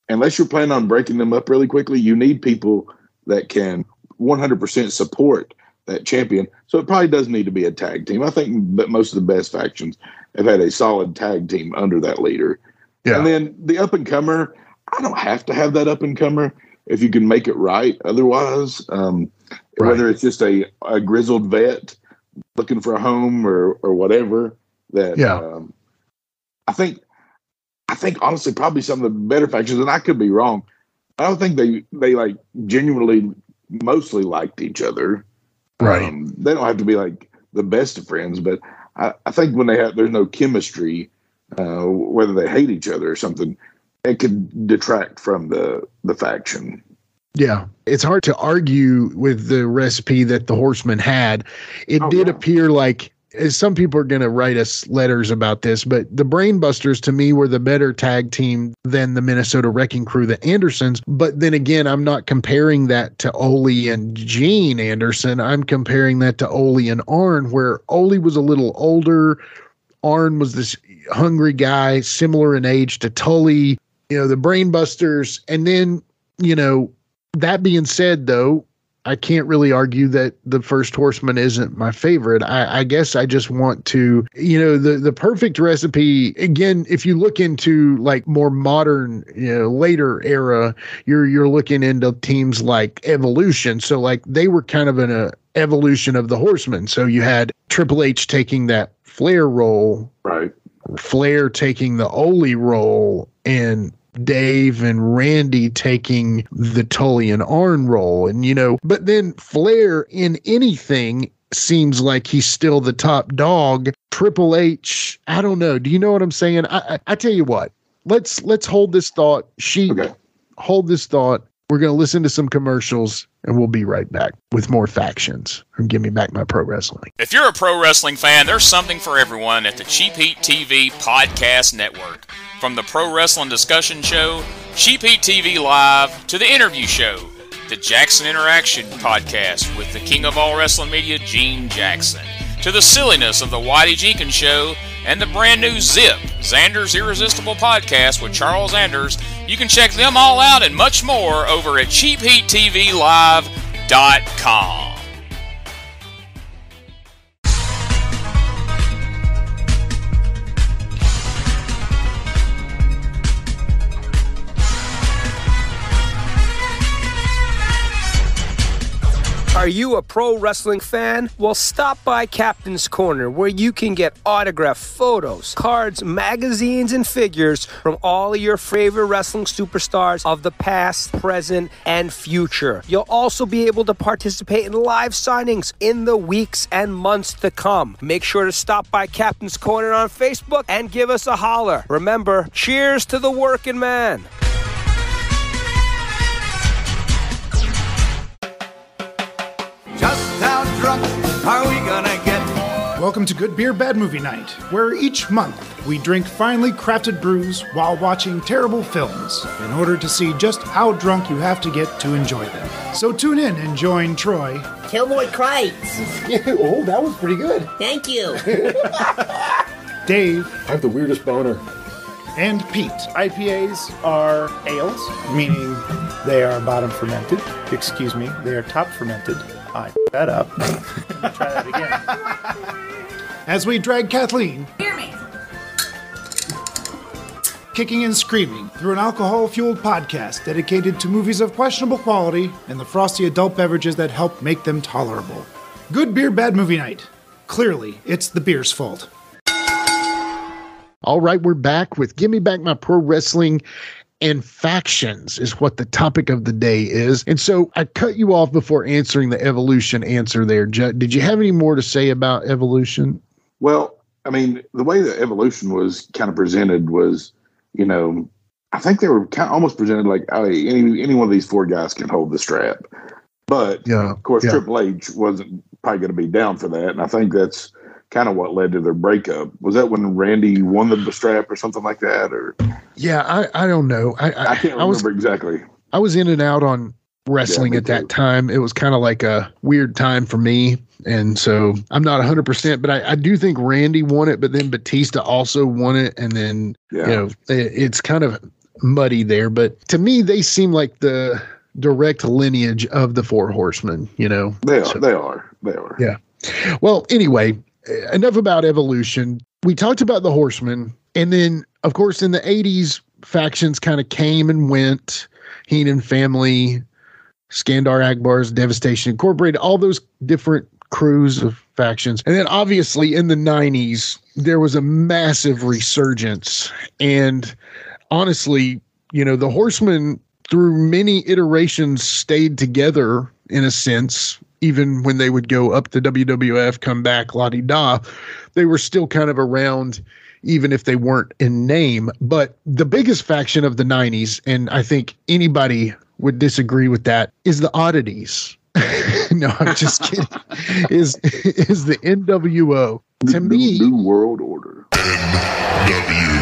unless you're planning on breaking them up really quickly, you need people that can 100% support that champion. So it probably does need to be a tag team. I think that most of the best factions have had a solid tag team under that leader. Yeah. And then the up-and-comer, I don't have to have that up-and-comer if you can make it right. Otherwise, whether it's just a grizzled vet looking for a home or whatever, that I think honestly probably some of the better factions, and I could be wrong, I don't think they like genuinely mostly liked each other. Right. They don't have to be like the best of friends, but I think when there's no chemistry, whether they hate each other or something, it could detract from the faction. Yeah. It's hard to argue with the recipe that the Horsemen had. It did appear like, some people are going to write us letters about this, but the Brainbusters to me were the better tag team than the Minnesota Wrecking Crew, the Andersons. But then again, I'm not comparing that to Ole and Gene Anderson. I'm comparing that to Ole and Arn, where Ole was a little older. Arn was this hungry guy, similar in age to Tully, the Brainbusters. And then, that being said, though, I can't really argue that the first Horseman isn't my favorite. I guess I just want to, the perfect recipe, again, if you look into like more modern, later era, you're looking into teams like Evolution. So like they were kind of an evolution of the Horsemen. So you had Triple H taking that Flair role, right? Flair taking the Ole role, and Dave and Randy taking the Tully and Arn role. And, but then Flair in anything seems like he's still the top dog. Triple H, I don't know. Do you know what I'm saying? I tell you what, let's hold this thought. Hold this thought. We're going to listen to some commercials, and we'll be right back with more factions from Give Me Back My Pro Wrestling. If you're a pro wrestling fan, there's something for everyone at the Cheap Heat TV Podcast Network. From the Pro Wrestling Discussion Show, Cheap Heat TV Live, to the interview show, the Jackson Interaction Podcast with the king of all wrestling media, Gene Jackson, to the silliness of the Whitey Jenkins Show, and the brand new Zip, Xander's Irresistible Podcast with Charles Anders. You can check them all out and much more over at cheapheattvlive.com. Are you a pro wrestling fan? Well, stop by Captain's Corner, where you can get autographed photos, cards, magazines, and figures from all of your favorite wrestling superstars of the past, present, and future. You'll also be able to participate in live signings in the weeks and months to come. Make sure to stop by Captain's Corner on Facebook and give us a holler. Remember, cheers to the working man. Just how drunk are we gonna get? Welcome to Good Beer, Bad Movie Night, where each month we drink finely crafted brews while watching terrible films in order to see just how drunk you have to get to enjoy them. So tune in and join Troy. Killboy Kreitz. Oh, that was pretty good. Thank you. Dave. I have the weirdest boner. And Pete. IPAs are ales, meaning they are bottom fermented. Excuse me, they are top fermented. I that up. Try that again. As we drag Kathleen, Hear me. kicking and screaming through an alcohol-fueled podcast dedicated to movies of questionable quality and the frosty adult beverages that help make them tolerable. Good Beer, Bad Movie Night. Clearly, it's the beer's fault. All right, we're back with Give Me Back My Pro Wrestling, and factions is what the topic of the day is. And so I cut you off before answering the Evolution answer there. Did you have any more to say about Evolution? Well, I mean, the way that Evolution was kind of presented was, I think they were kind of almost presented like, oh, any one of these four guys can hold the strap. But, of course, Triple H wasn't probably going to be down for that. And I think that's kind of what led to their breakup. Was that when Randy won the strap or something like that? Or yeah, I don't know. I can't remember exactly. I was in and out on wrestling at that time. It was kind of like a weird time for me. And so I'm not 100%, but I do think Randy won it, but then Batista also won it. And then, it's kind of muddy there. But to me, they seem like the direct lineage of the Four Horsemen, They are. Yeah. Well, anyway, enough about Evolution. We talked about the Horsemen, and then, of course, in the 80s, factions kind of came and went. Heenan family, Skandar Akbar's Devastation Incorporated, all those different crews of factions. And then, obviously, in the 90s, there was a massive resurgence. And honestly, the Horsemen, through many iterations, stayed together in a sense. Even when they would go up to WWF, come back, la-di-da, they were still kind of around, even if they weren't in name. But the biggest faction of the 90s, and I think anybody would disagree with that, is the Oddities. No, I'm just kidding. Is the NWO. To me, New World Order. NWO.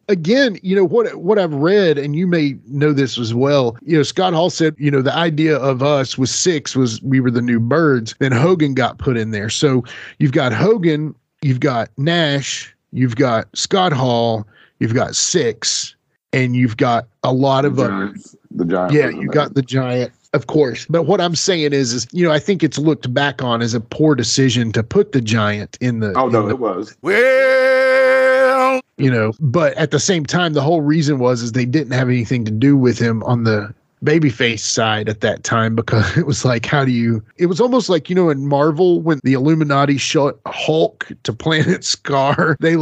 Again, what I've read, and you may know this as well, Scott Hall said, the idea of us was six, was we were the new birds. Then Hogan got put in there. So you've got Hogan, you've got Nash, you've got Scott Hall, you've got Six, and you've got a lot of the Giant. Yeah, you got the Giant. Of course. But what I'm saying is, I think it's looked back on as a poor decision to put the Giant in the... it was. Well... but at the same time, the whole reason is they didn't have anything to do with him on the babyface side at that time, because it was like, it was almost like, in Marvel, when the Illuminati shot Hulk to Planet Scar, they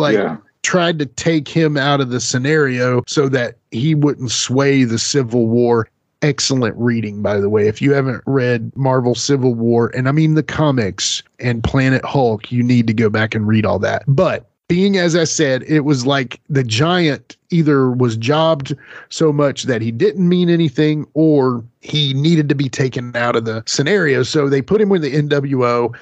tried to take him out of the scenario so that he wouldn't sway the Civil War. Excellent reading, by the way. If you haven't read Marvel Civil War, and I mean the comics and Planet Hulk, you need to go back and read all that. But being, as I said, it was like the Giant either was jobbed so much that he didn't mean anything, or he needed to be taken out of the scenario. So they put him with the NWO.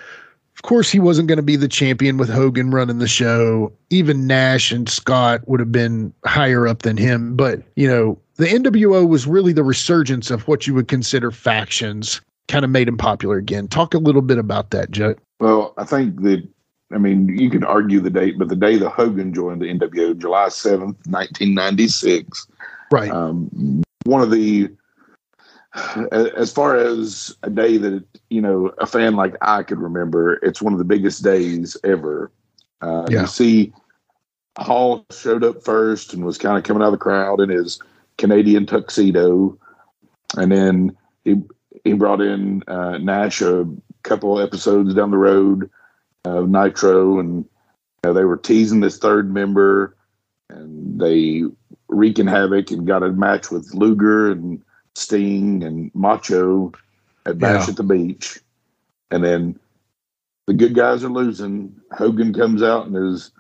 Of course, he wasn't going to be the champion with Hogan running the show. Even Nash and Scott would have been higher up than him. But, the NWO was really the resurgence of what you would consider factions, kind of made him popular again. Talk a little bit about that, Judd. Well, I think you could argue the date, but the day that Hogan joined the NWO, July 7th, 1996. Right. One of the, as far as a day that, a fan like I could remember, it's one of the biggest days ever. You see, Hall showed up first and was kind of coming out of the crowd in his Canadian tuxedo. And then he brought in Nash a couple episodes down the road of Nitro, and they were teasing this third member, and they wreaking havoc and got a match with Luger and Sting and Macho at Bash at the Beach. And then the good guys are losing. Hogan comes out in his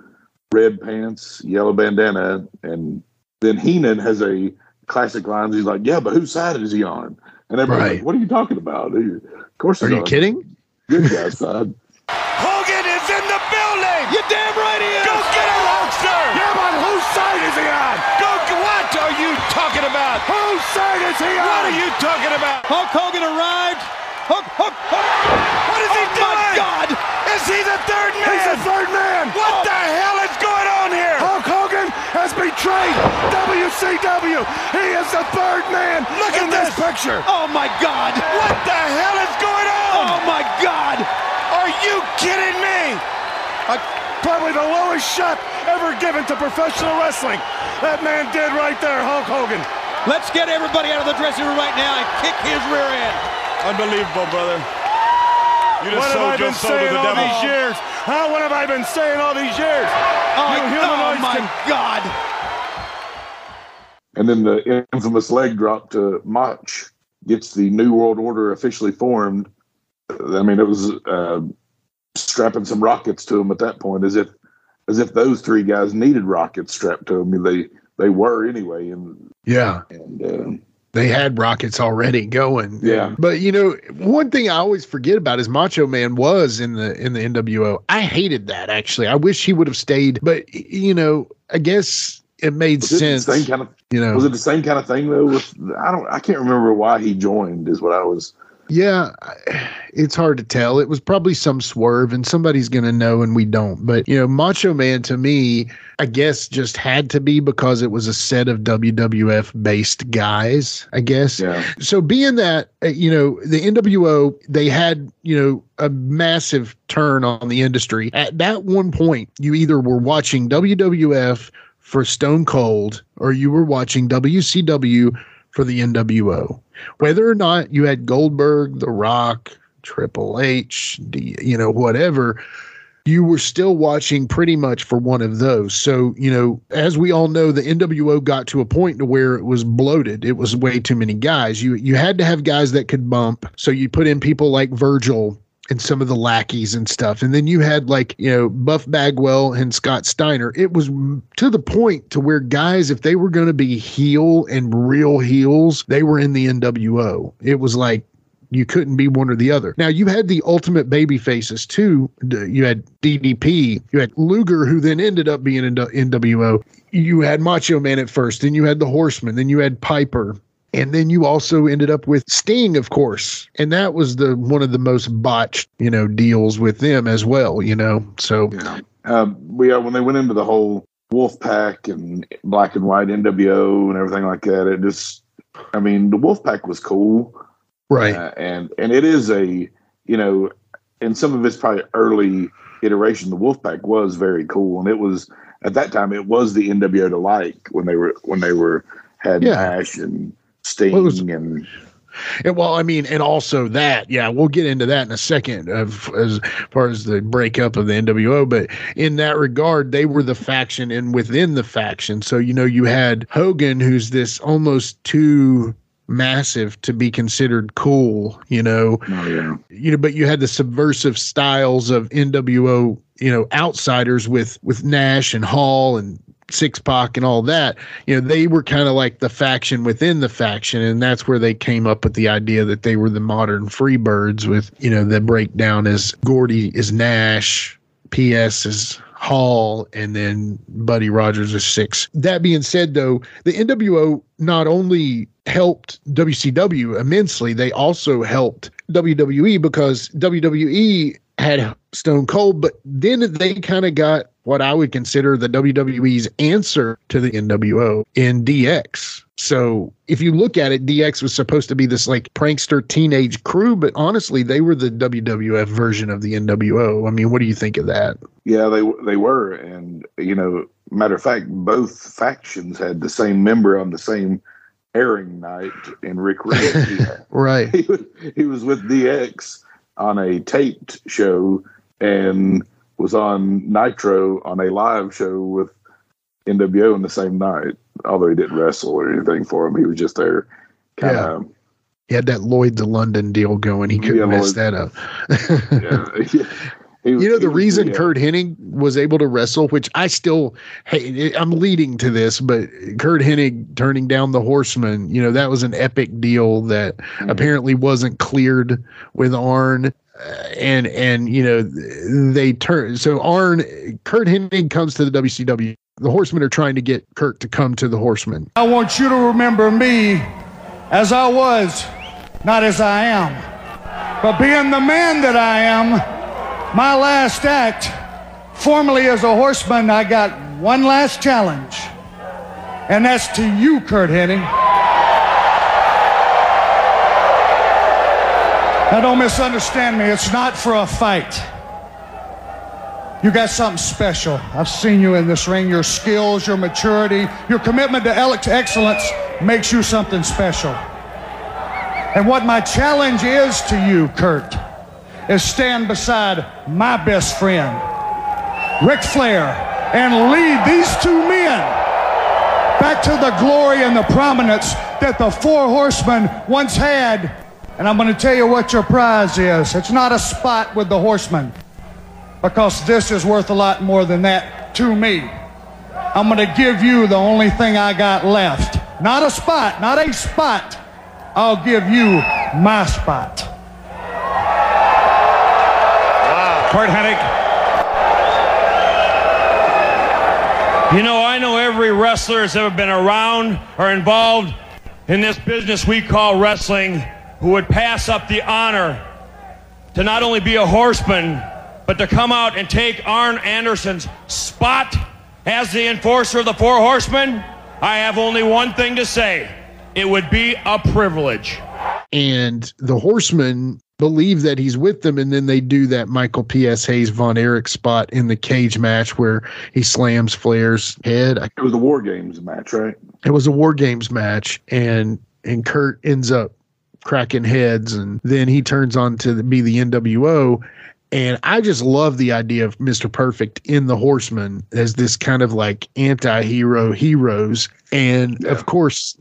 red pants, yellow bandana, and then Heenan has a classic line. He's like, "Yeah, but whose side is he on?" And everybody's like, "What are you talking about?" Of course, are you kidding? Good guy's side. Hogan is in the building! You damn right he is! Go get him, Hulkster! Yeah, but whose side is he on? What are you talking about? Whose side is he on? What are you talking about? Hulk Hogan arrived. Hulk. What is he doing? Oh, my God! Is he the third man? He's the third man! What the hell is going on here? Hulk Hogan has betrayed WCW. He is the third man. Look at this picture. Oh, my God! What the hell is going on? Oh, my God! Are you kidding me? Probably the lowest shot ever given to professional wrestling. That man did right there, Hulk Hogan. Let's get everybody out of the dressing room right now and kick his rear end. Unbelievable, brother. You just what have I been saying all these years? Huh? What have I been saying all these years? Oh my God. And then the infamous leg drop to Mach gets the New World Order officially formed. I mean, it was strapping some rockets to him at that point, as if those three guys needed rockets strapped to them. They were anyway. And they had rockets already going. Yeah. But one thing I always forget about is Macho Man was in the NWO. I hated that, actually. I wish he would have stayed, but I guess it made sense. Was it the same kind of thing though? I can't remember why he joined, is what I was. Yeah, it's hard to tell. It was probably some swerve, and somebody's going to know, and we don't. But, Macho Man, to me, I guess just had to be because it was a set of WWF-based guys, I guess. Yeah. So being that, the NWO, they had, a massive turn on the industry. At that one point, you either were watching WWF for Stone Cold, or you were watching WCW for the NWO. Whether or not you had Goldberg, The Rock, Triple H, whatever, you were still watching pretty much for one of those. So, as we all know, the NWO got to a point to where it was bloated. It was way too many guys. You had to have guys that could bump. So you put in people like Virgil and some of the lackeys and stuff. And then you had Buff Bagwell and Scott Steiner. It was to the point to where guys, if they were going to be heel and real heels, they were in the NWO. It was like you couldn't be one or the other. Now, you had the ultimate baby faces too. You had DDP. You had Luger, who then ended up being in NWO. You had Macho Man at first. Then you had the Horsemen. Then you had Piper. And then you also ended up with Sting, of course. And that was one of the most botched, deals with them as well, So when they went into the whole Wolfpack and Black and White NWO and everything like that, the Wolfpack was cool. Right. And it is a, in some of its probably early iteration, the Wolfpack was very cool. And it was, at that time, it was the NWO to like when they had Nash and Sting and also that, we'll get into that in a second as far as the breakup of the NWO. But in that regard, they were the faction and within the faction. So, you had Hogan, who's this almost too massive to be considered cool, but you had the subversive styles of NWO, outsiders with Nash and Hall and Six Pac and all that. They were kind of like the faction within the faction, and that's where they came up with the idea that they were the modern Freebirds with, the breakdown as Gordy is Nash, PS is Hall, and then Buddy Rogers is Six. That being said, though, the NWO not only helped WCW immensely, they also helped WWE because WWE had Stone Cold, but then they kind of got what I would consider the WWE's answer to the NWO in DX. So if you look at it, DX was supposed to be this like prankster teenage crew, but honestly, they were the WWF version of the NWO. I mean, what do you think of that? Yeah, they were. And, matter of fact, both factions had the same member on the same airing night in Rick Rude. Right. He was with DX on a taped show and was on Nitro on a live show with NWO in the same night, although he didn't wrestle or anything for him. He was just there kind of. He had that Lloyd to London deal going. He couldn't mess that up. The reason Kurt Hennig was able to wrestle, which I still, I'm leading to this, but Kurt Hennig turning down the Horsemen, that was an epic deal that apparently wasn't cleared with Arn. And they turn. So Kurt Hennig comes to the WCW. The Horsemen are trying to get Kurt to come to the Horsemen. I want you to remember me as I was, not as I am. But being the man that I am, my last act, formerly as a Horseman, I got one last challenge. And that's to you, Kurt Hennig. Now, don't misunderstand me. It's not for a fight. You got something special. I've seen you in this ring. Your skills, your maturity, your commitment to excellence makes you something special. And what my challenge is to you, Kurt, is stand beside my best friend, Ric Flair, and lead these two men back to the glory and the prominence that the Four Horsemen once had. And I'm going to tell you what your prize is. It's not a spot with the Horsemen, because this is worth a lot more than that to me. I'm going to give you the only thing I got left. Not a spot, not a spot. I'll give you my spot. Wow. Kurt Hennig. I know every wrestler that's ever been around or involved in this business we call wrestling who would pass up the honor to not only be a Horseman, but to come out and take Arn Anderson's spot as the enforcer of the Four Horsemen. I have only one thing to say. It would be a privilege. And the Horsemen believe that he's with them, and then they do that Michael P.S. Hayes Von Erich spot in the cage match where he slams Flair's head. It was a War Games match, right? It was a War Games match, and Kurt ends up cracking heads, and then he turns on to be the NWO. And I just love the idea of Mr. Perfect in the Horsemen as this kind of like anti-hero heroes. And of course,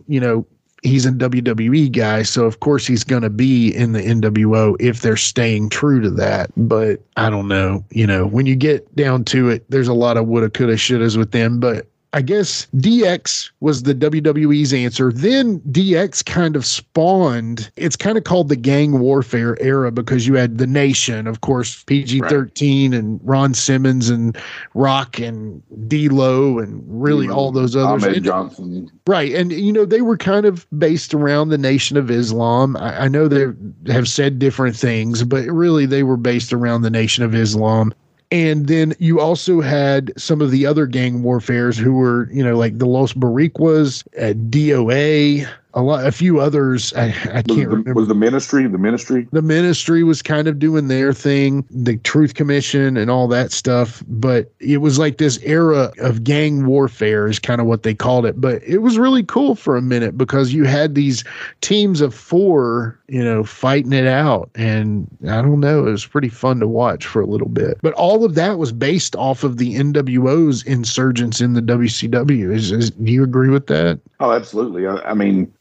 he's a WWE guy, so of course he's going to be in the NWO if they're staying true to that. But I don't know, when you get down to it, there's a lot of woulda, coulda, shouldas with them. But I guess DX was the WWE's answer. Then DX kind of spawned, it's kind of called the gang warfare era, because you had the Nation, of course, PG-13 and Ron Simmons and Rock and D-Lo and really all those others. Ahmed Johnson. Right. And, they were kind of based around the Nation of Islam. I know they have said different things, but really they were based around the Nation of Islam. And then you also had some of the other gang warfares who were, like the Los Boricuas, DOA, a few others. I can't remember. Was the ministry? The ministry was kind of doing their thing, the Truth Commission and all that stuff. But it was like this era of gang warfare is kind of what they called it. But it was really cool for a minute because you had these teams of 4, fighting it out. And I don't know, it was pretty fun to watch for a little bit. But all of that was based off of the NWO's insurgence in the WCW. Do you agree with that? Oh, absolutely. I mean,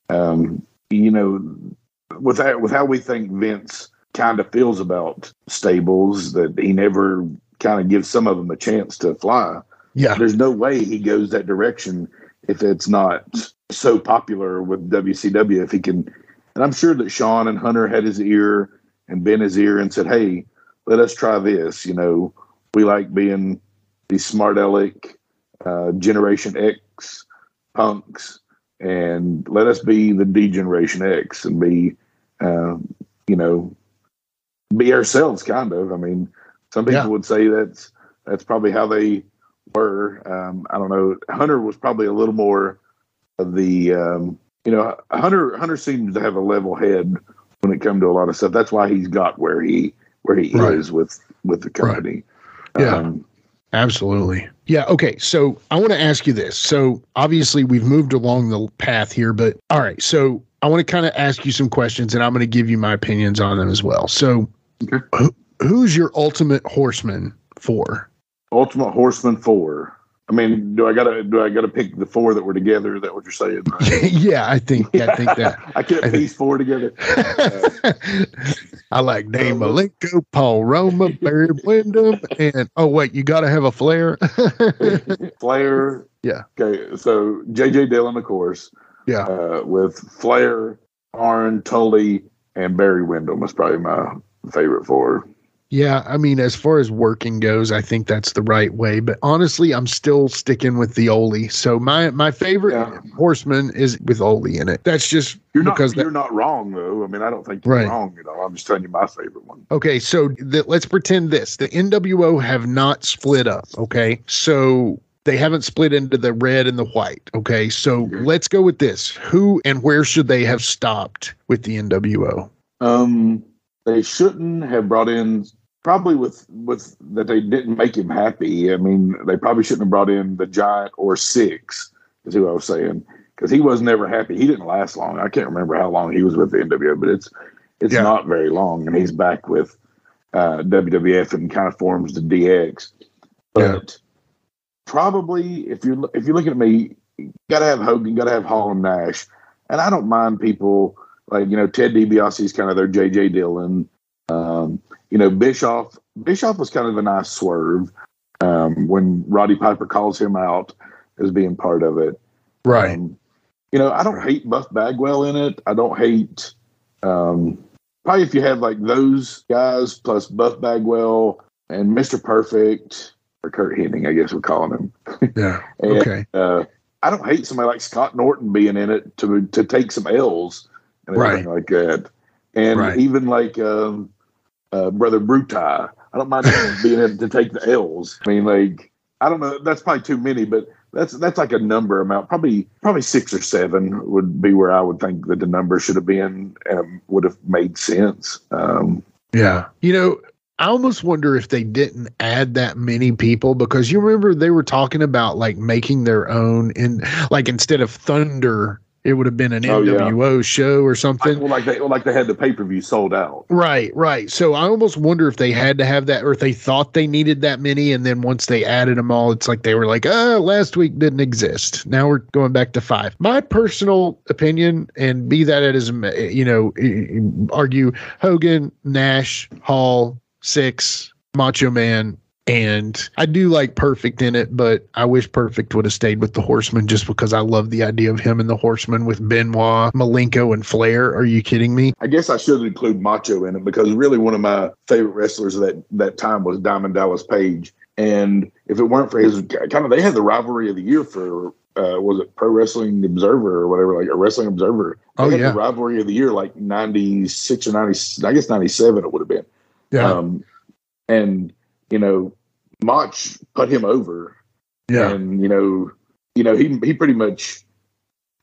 with how we think Vince kind of feels about stables, that he never kind of gives some of them a chance to fly. Yeah. There's no way he goes that direction if it's not so popular with WCW. If he can, and I'm sure that Sean and Hunter had his ear and bent his ear and said, hey, let us try this. We like being these smart aleck, Generation X punks, and let us be the D Generation X and be ourselves, kind of. I mean, some people would say that's probably how they were. I don't know. Hunter was probably a little more of the, Hunter seems to have a level head when it comes to a lot of stuff. That's why he's got where he is with the company. Right. Yeah. Absolutely. Yeah. Okay. So I want to ask you this. So obviously we've moved along the path here, but all right. So I want to kind of ask you some questions and I'm going to give you my opinions on them as well. So who's your ultimate Horseman for? Ultimate Horseman 4. I mean, do I gotta pick the 4 that were together? Is that what you're saying? Right? Yeah, I think that. I can't piece 4 together. I like Dave Malenko, Paul Roma, Barry Windham, and you got to have a Flair. Flair. Yeah. Okay, so J.J. Dillon, of course. Yeah. With Flair, Arn, Tully, and Barry Windham was probably my favorite 4. Yeah, I mean, as far as working goes, I think that's the right way. But honestly, I'm still sticking with the Ole. So my favorite Horseman is with Ole in it. That's just you're not wrong, though. I mean, I don't think you're wrong at all. I'm just telling you my favorite one. Okay, so let's pretend this. The NWO have not split up, okay? So they haven't split into the red and the white, okay? So let's go with this. Who and where should they have stopped with the NWO? They shouldn't have brought in, probably with that they didn't make him happy. I mean, they probably shouldn't have brought in the Giant or Six, is who I was saying, because he was never happy. He didn't last long. I can't remember how long he was with the NWO, but it's not very long, and he's back with WWF and kind of forms the DX. But probably, if you're looking at me, you got to have Hogan, got to have Hall and Nash, and I don't mind people. Like, Ted DiBiase is kind of their J.J. Dillon. Bischoff was kind of a nice swerve when Roddy Piper calls him out as being part of it. Right. I don't hate Buff Bagwell in it. I don't hate probably if you have like those guys plus Buff Bagwell and Mr. Perfect or Kurt Hennig, I guess we're calling him. Yeah. And, okay. I don't hate somebody like Scott Norton being in it to take some L's. And everything like that. And even like Brother Brutai. I don't mind being able to take the L's. I mean, like, I don't know. That's probably too many, but that's like a number amount. Probably 6 or 7 would be where I would think that the number should have been and would have made sense. Yeah. I almost wonder if they didn't add that many people, because you remember they were talking about like making their own instead of Thunder, it would have been an NWO show or something. Like they had the pay-per-view sold out. Right. So I almost wonder if they had to have that, or if they thought they needed that many, and then once they added them all, it's like they were like, last week didn't exist. Now we're going back to 5. My personal opinion, and be that it is, argue Hogan, Nash, Hall, Six, Macho Man, and I do like Perfect in it, but I wish Perfect would have stayed with the Horsemen just because I love the idea of him and the Horsemen with Benoit, Malenko, and Flair. Are you kidding me? I guess I should include Macho in it, because really one of my favorite wrestlers of that time was Diamond Dallas Page. And if it weren't for his they had the rivalry of the year for was it Pro Wrestling Observer or whatever, like a Wrestling Observer. They had the rivalry of the year like 96 or 90, I guess 97 it would have been. Yeah. Mach put him over. Yeah. And, he pretty much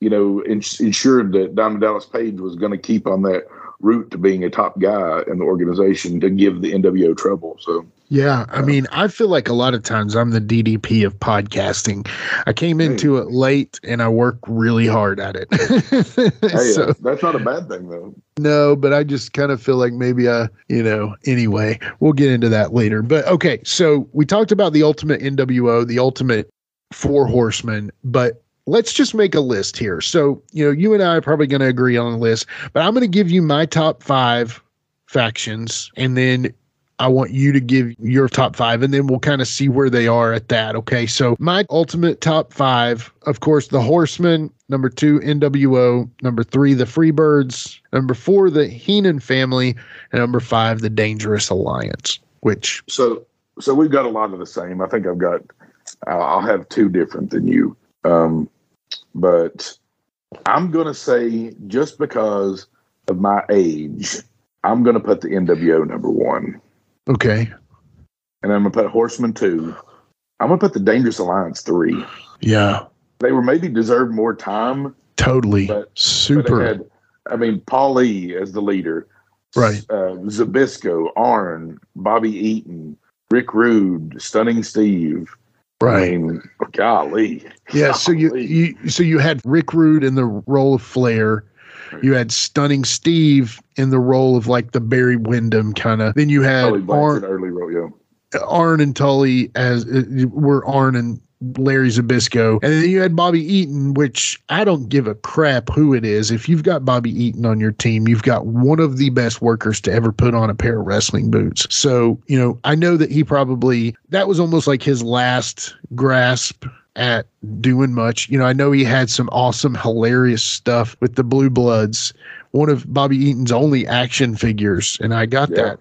ensured that Diamond Dallas Page was going to keep on that route to being a top guy in the organization to give the NWO trouble. So yeah, I mean, I feel like a lot of times I'm the DDP of podcasting. I came into it late and I work really hard at it. So, that's not a bad thing though. No, but I just kind of feel like maybe anyway, we'll get into that later. But okay, so we talked about the ultimate NWO, the ultimate Four Horsemen, but let's just make a list here. So, you and I are probably going to agree on a list, but I'm going to give you my top 5 factions, and then I want you to give your top 5, and then we'll kind of see where they are at that. Okay. So my ultimate top 5, of course, the Horsemen, number 2, NWO, number 3, the Freebirds, number 4, the Heenan family, and number 5, the Dangerous Alliance, which. So we've got a lot of the same. I think I'll have 2 different than you. But I'm going to say, just because of my age, I'm going to put the NWO number 1. Okay. And I'm going to put Horseman 2. I'm going to put the Dangerous Alliance 3. Yeah. They were maybe deserved more time. Totally. Super. But Paul Lee as the leader. Right. Zbyszko, Arn, Bobby Eaton, Rick Rude, Stunning Steve. Right. I mean, golly. Yeah. So you had Rick Rude in the role of Flair. You had Stunning Steve in the role of like the Barry Windham kind of. Then you had Arn and Tully as were Arn and Larry Zbyszko. And then you had Bobby Eaton, which I don't give a crap who it is. If you've got Bobby Eaton on your team, you've got one of the best workers to ever put on a pair of wrestling boots. So, I know that that was almost like his last grasp at doing much. I know he had some awesome, hilarious stuff with the Blue Bloods, one of Bobby Eaton's only action figures. And I got that,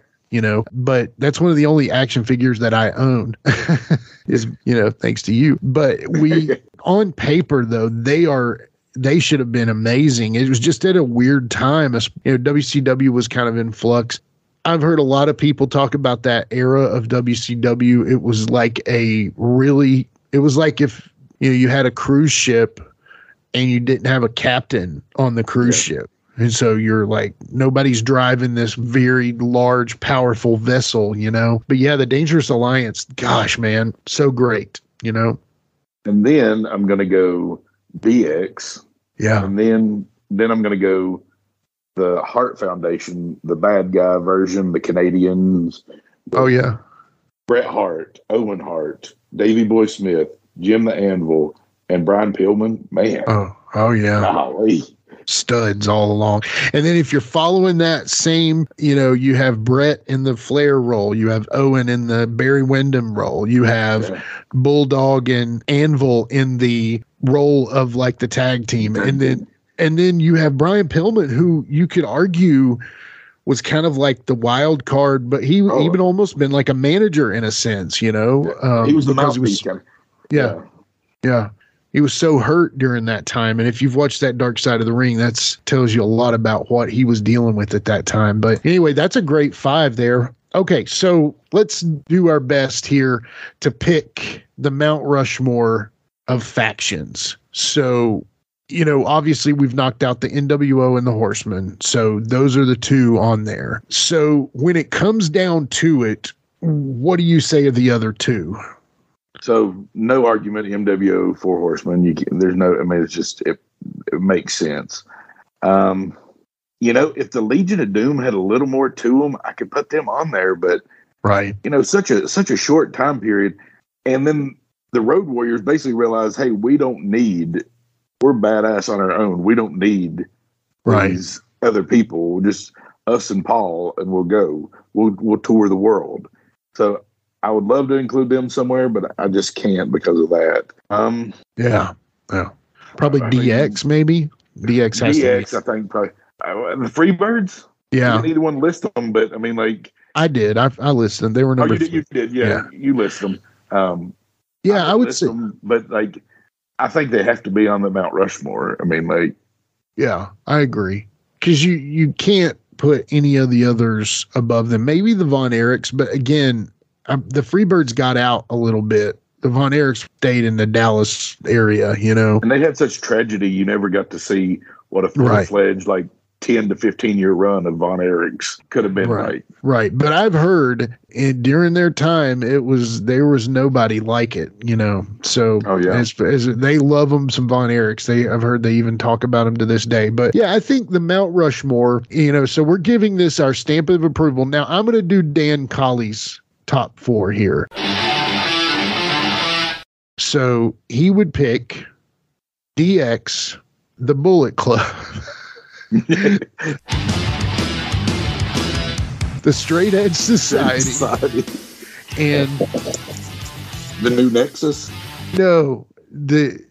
but that's one of the only action figures that I own is, thanks to you. But on paper though, they should have been amazing. It was just at a weird time. WCW was kind of in flux. I've heard a lot of people talk about that era of WCW. It was like if you had a cruise ship and you didn't have a captain on the cruise ship. And so you're like, nobody's driving this very large, powerful vessel, But yeah, the Dangerous Alliance, gosh, man, so great, And then I'm going to go DX. Yeah. And then I'm going to go the Hart Foundation, the bad guy version, the Canadians. Oh, yeah. Bret Hart, Owen Hart, Davey Boy Smith, Jim the Anvil, and Brian Pillman. Man. Oh yeah. Golly. Studs all along. And then if you're following that same, you have Bret in the Flair role, you have Owen in the Barry Windham role, you have Bulldog and Anvil in the role of like the tag team. And then you have Brian Pillman, who you could argue was kind of like the wild card, but he even almost been like a manager in a sense, he was the mouthpiece guy. Yeah. He was so hurt during that time. And if you've watched that Dark Side of the Ring, that tells you a lot about what he was dealing with at that time. But anyway, that's a great 5 there. Okay, so let's do our best here to pick the Mount Rushmore of factions. So, obviously we've knocked out the NWO and the Horsemen. So those are the 2 on there. So when it comes down to it, what do you say of the other 2? So no argument, MWO, Four Horsemen. It's just, it makes sense. If the Legion of Doom had a little more to them, I could put them on there, but right. Such a short time period. And then the Road Warriors basically realized, hey, we're badass on our own. We don't need these other people, just us and Paul, and we'll go. We'll tour the world. So I would love to include them somewhere, but I just can't because of that. Yeah. Probably DX, maybe. DX has DX, to be. I think probably. The Freebirds? Yeah. You didn't even want to list them, but I did. I listed them. They were number 3. You did, yeah. You list them. I would say. Them, but I think they have to be on the Mount Rushmore. Yeah, I agree. Because you can't put any of the others above them. Maybe the Von Erichs, but again, the Freebirds got out a little bit the Von Erichs stayed in the Dallas area, you know. And they had such tragedy, you never got to see what a full-fledged, like, 10 to 15-year run of Von Erichs could have been like. Right. But I've heard during their time, there was nobody like it, you know. So as they love them some Von Erichs. I've heard they even talk about them to this day. But yeah, I think the Mount Rushmore, you know, so we're giving this our stamp of approval. Now I'm going to do Dan Colley's top 4 here. So he would pick DX, the Bullet Club. The Straight Edge Society. And the New Nexus. No, the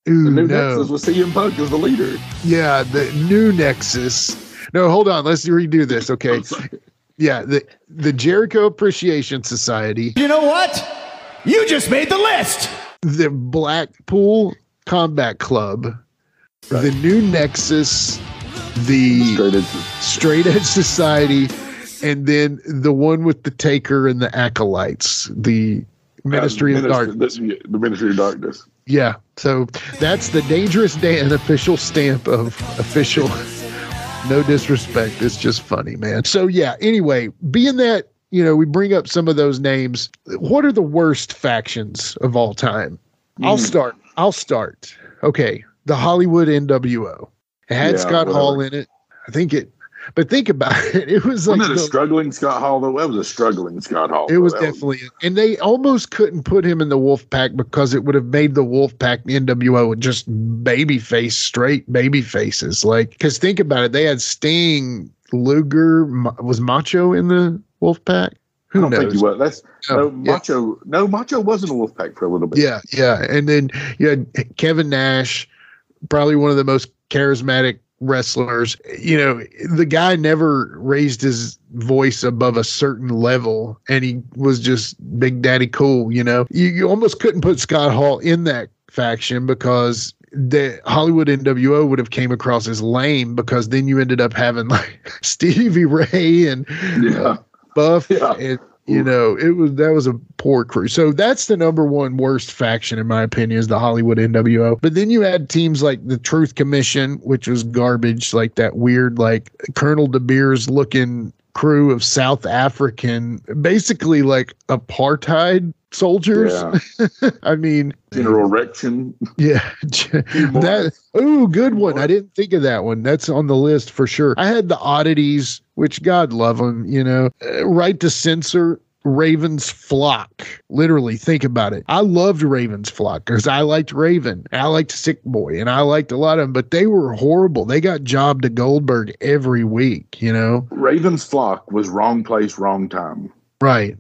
New Nexus was CM Punk as the leader. Yeah, the New Nexus. No, hold on. Let's redo this. Okay. Yeah, the Jericho Appreciation Society. You know what? You just made the list. The Blackpool Combat Club. Right. The New Nexus. The Straight Edge Society, and then the one with the Taker and the Acolytes, the Ministry of Darkness. The Ministry of Darkness. Yeah, so that's the Dangerous Dan official stamp of official. No disrespect, it's just funny, man. So yeah, anyway, being that, you know, we bring up some of those names, what are the worst factions of all time? I'll start. Okay, the Hollywood NWO. It had Scott Hall in it. But think about it. It was like a struggling Scott Hall, though. That was a struggling Scott Hall. It was definitely, and they almost couldn't put him in the Wolfpack because it would have made the Wolfpack NWO just straight baby faces. Like, because think about it, they had Sting, Luger, was Macho in the Wolfpack? I don't think he was. Macho. No, Macho was in the Wolfpack for a little bit. Yeah, and then you had Kevin Nash, probably one of the most charismatic wrestlers. You know, the guy never raised his voice above a certain level, and he was just Big Daddy Cool. You know, you almost couldn't put Scott Hall in that faction because the Hollywood NWO would have came across as lame, because then you ended up having like Stevie Ray and Buff and. You know, that was a poor crew. So that's the number one worst faction, in my opinion, is the Hollywood NWO. But then you had teams like the Truth Commission, which was garbage, like that weird, like Colonel De Beers looking crew of South African, basically like apartheid soldiers. Yeah. I mean, General Rection. Yeah. Good one. I didn't think of that one. That's on the list for sure. I had the Oddities, which God love them, you know. Right to Censor, Raven's Flock. Literally, think about it. I loved Raven's Flock because I liked Raven. I liked Sick Boy, and I liked a lot of them, but they were horrible. They got jobbed to Goldberg every week, you know. Raven's Flock was wrong place, wrong time. Right.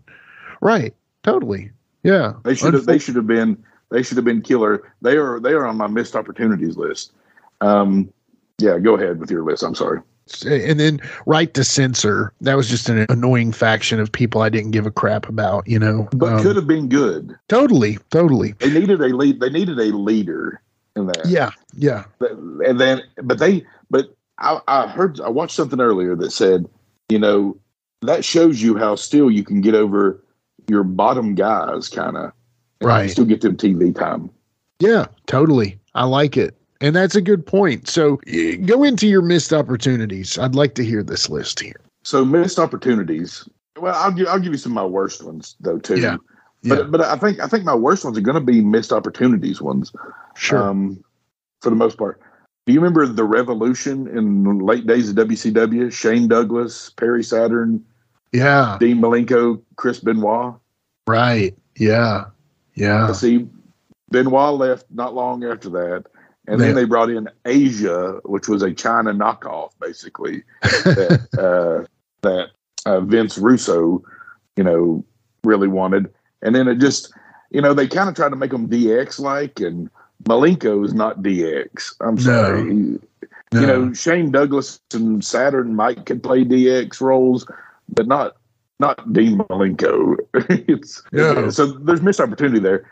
Totally. Yeah. They should have been killer. They are on my missed opportunities list. Yeah, go ahead with your list. I'm sorry. And then Right to Censor. That was just an annoying faction of people I didn't give a crap about, you know. But could have been good. Totally. They needed a lead. They needed a leader in that. Yeah. But I watched something earlier that said, you know, that shows you how still you can get over your bottom guys, kind of, right? Still get them TV time. Yeah, totally. I like it. And that's a good point. So go into your missed opportunities. I'd like to hear this list here. So missed opportunities. Well, I'll give you some of my worst ones though too. Yeah. But I think my worst ones are going to be missed opportunities ones. Sure. For the most part. Do you remember the Revolution in the late days of WCW? Shane Douglas, Perry Saturn, Dean Malenko, Chris Benoit. Right. Yeah. See, Benoit left not long after that. And then they brought in Asia, which was a China knockoff, basically, that Vince Russo, you know, really wanted. And then it just, you know, they kind of tried to make them DX-like, and Malenko is not DX. I'm sorry. No. You know, Shane Douglas and Saturn might could play DX roles, but not Dean Malenko. So there's missed opportunity there.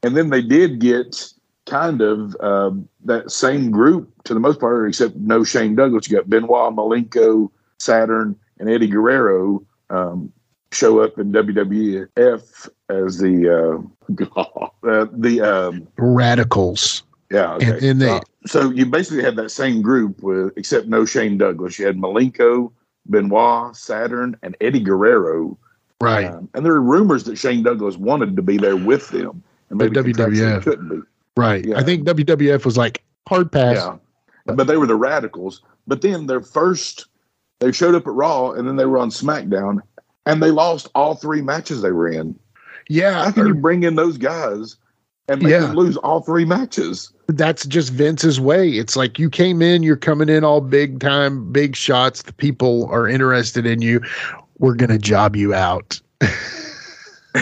And then they did get kind of that same group to the most part, except no Shane Douglas. You got Benoit, Malenko, Saturn, and Eddie Guerrero show up in WWF as the Radicalz. Yeah. Okay. And they, so you basically had that same group with, except no Shane Douglas. You had Malenko, Benoit, Saturn, and Eddie Guerrero. Right. And there are rumors that Shane Douglas wanted to be there with them, and maybe WWF couldn't be. Right. Yeah. I think WWF was like hard pass. Yeah. But they were the Radicalz. But then they showed up at Raw, and then they were on SmackDown, and they lost all 3 matches they were in. Yeah. How can you bring in those guys and make them lose all 3 matches? That's just Vince's way. It's like you came in, you're coming in all big time, big shots. The people are interested in you. We're going to job you out.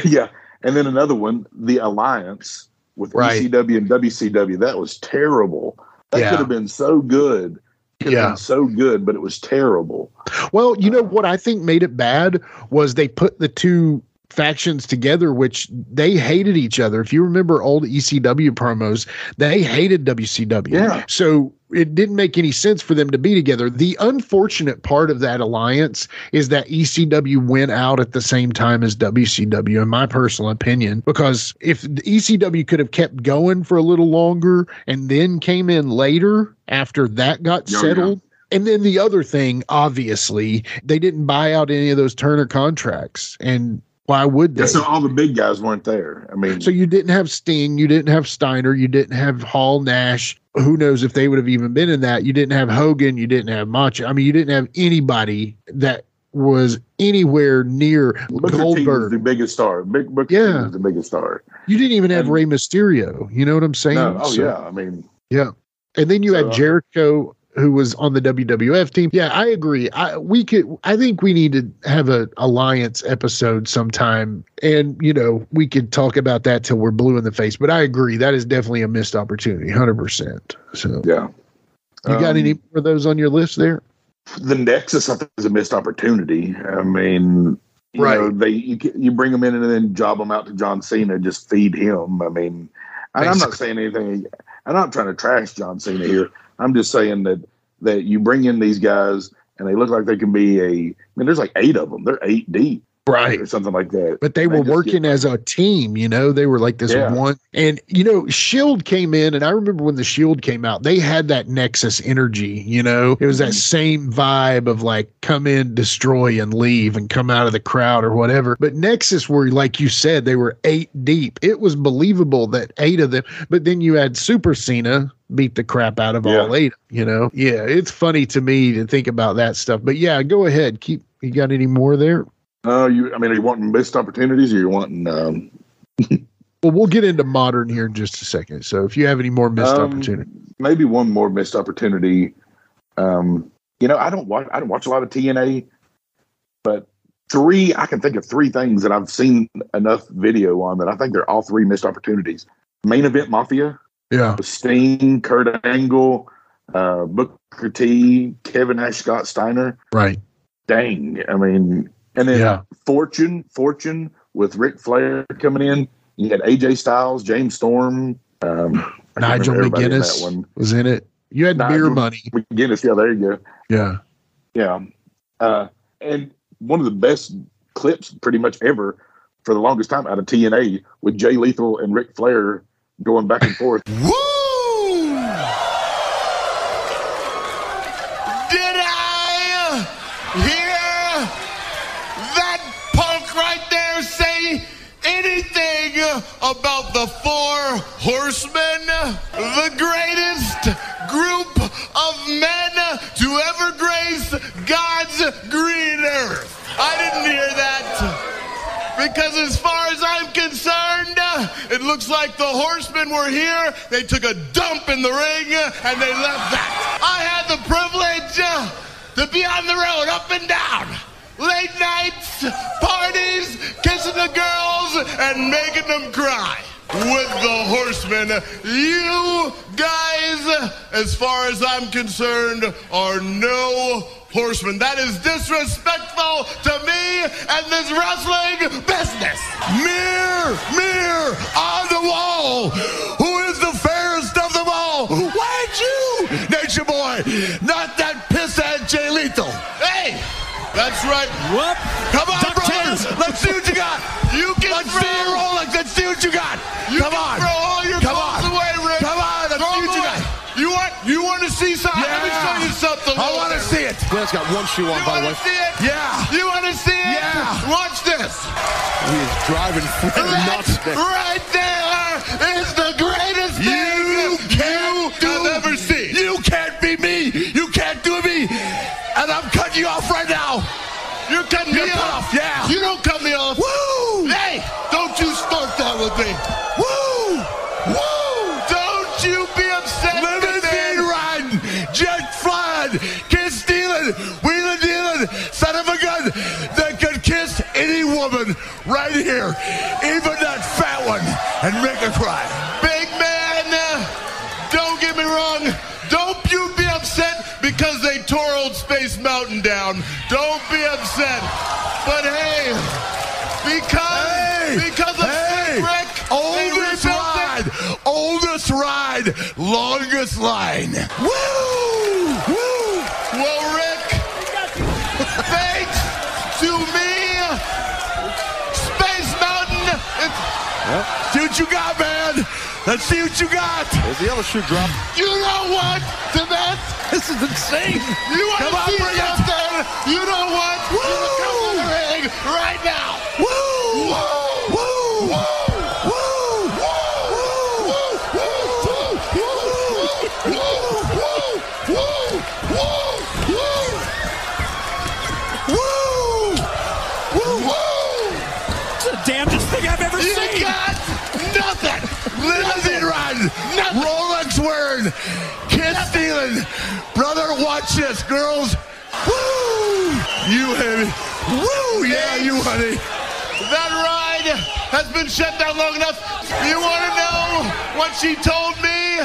Yeah. And then another one, the Alliance with ECW and WCW. That was terrible. That could have been so good. Could have been so good, but it was terrible. Well, you know what I think made it bad was they put the 2 factions together, which they hated each other. If you remember old ECW promos, they hated WCW. Yeah. So it didn't make any sense for them to be together. The unfortunate part of that alliance is that ECW went out at the same time as WCW, in my personal opinion, because if the ECW could have kept going for a little longer and then came in later after that got settled. And then the other thing, obviously, they didn't buy out any of those Turner contracts. And why would they? Yeah, so all the big guys weren't there. I mean, so you didn't have Sting, you didn't have Steiner, you didn't have Hall, Nash. Who knows if they would have even been in that? You didn't have Hogan, you didn't have Macho. I mean, you didn't have anybody that was anywhere near Goldberg. T was the biggest star. Booker T was the biggest star. You didn't even have Rey Mysterio. You know what I'm saying? No. Oh, yeah. I mean, yeah. And then you had Jericho, who was on the WWF team. Yeah, I agree. I think we need to have an alliance episode sometime, and we could talk about that till we're blue in the face. But I agree, that is definitely a missed opportunity, 100%. So yeah, you got any more of those on your list there? The Nexus, I think, is a missed opportunity. I mean, you bring them in and then job them out to John Cena, just feed him. I mean, I'm not saying anything. I'm not trying to trash John Cena here. I'm just saying that you bring in these guys and they look like they can be there's like 8 of them. They're 8 deep. Right. Or something like that. But they were working as a team, they were like this one. And, Shield came in, and I remember when the Shield came out, they had that Nexus energy, it was that same vibe of like come in, destroy, and leave and come out of the crowd or whatever. But Nexus were, like you said, they were 8 deep. It was believable that 8 of them, but then you had Super Cena beat the crap out of all 8, Yeah, it's funny to me to think about that stuff. But yeah, go ahead. You got any more there? Are you wanting missed opportunities, or you wanting? Well, we'll get into modern here in just a second. So, if you have any more missed opportunities, maybe one more missed opportunity. I don't watch a lot of TNA, but I can think of 3 things that I've seen enough video on that I think they're all 3 missed opportunities. Main Event Mafia, Sting, Kurt Angle, Booker T, Kevin Nash, Scott Steiner. Right. Dang. I mean. And then Fortune with Ric Flair coming in. You had AJ Styles, James Storm, Nigel McGuinness was in it. You had Beer Money. McGuinness, there you go. Yeah. And one of the best clips pretty much ever for the longest time out of TNA with Jay Lethal and Ric Flair going back and forth. Woo! Did I hear right there say anything about the 4 Horsemen, the greatest group of men to ever grace God's green earth? I didn't hear that, because as far as I'm concerned, it looks like the Horsemen were here, they took a dump in the ring, and they left that. I had the privilege to be on the road up and down. Late nights, parties, kissing the girls, and making them cry. With the Horsemen, you guys, as far as I'm concerned, are no Horsemen. That is disrespectful to me and this wrestling business. Mirror on the wall, who is the fairest of them all? Why'd you, Nature Boy, not that pisshead Jay Lethal? Hey! That's right. Whoop. Come on, brothers. Let's see what you got. You can see what you got. You Come on. Throw all your balls away, Rick. Come on. Let's see what you got. You want to see something? Yeah. Let me show you something. I want to see it. Glenn's got one shoe on, by the way. See it? Yeah. You want to see it? Yeah. Watch this. He is driving nuts. Right there is the greatest thing I've ever seen. You can't be me. You can't do me. And I'm cutting you off right now. You're cutting me off? Yeah. You don't cut me off. Woo! Hey, don't you start that with me. Woo! Woo! Don't you be upset. Limousine riding, jet flying, kiss stealing, wheeling dealing, son of a gun that could kiss any woman right here, even that fat one, and make her cry. Big man, don't get me wrong. Don't you be upset because they tore Old Space Mountain down. Don't be upset. But hey, because of Rick, oldest ride, longest line. Woo! Woo! Well, Rick, thanks to me, Space Mountain. See what you got, man. Let's see what you got. There's the other shoe drop. You know what? This is insane. You want to see something? You know what? Woo! Come to the ring right now. Woo! Woo! Woo! Damnedest thing I've ever seen. You got nothing. Limousine riding, Rolex wearing, kiss stealing. Brother, watch this, girls. Woo! You honey. Woo! Yeah, you honey. That ride has been shut down long enough. You want to know what she told me?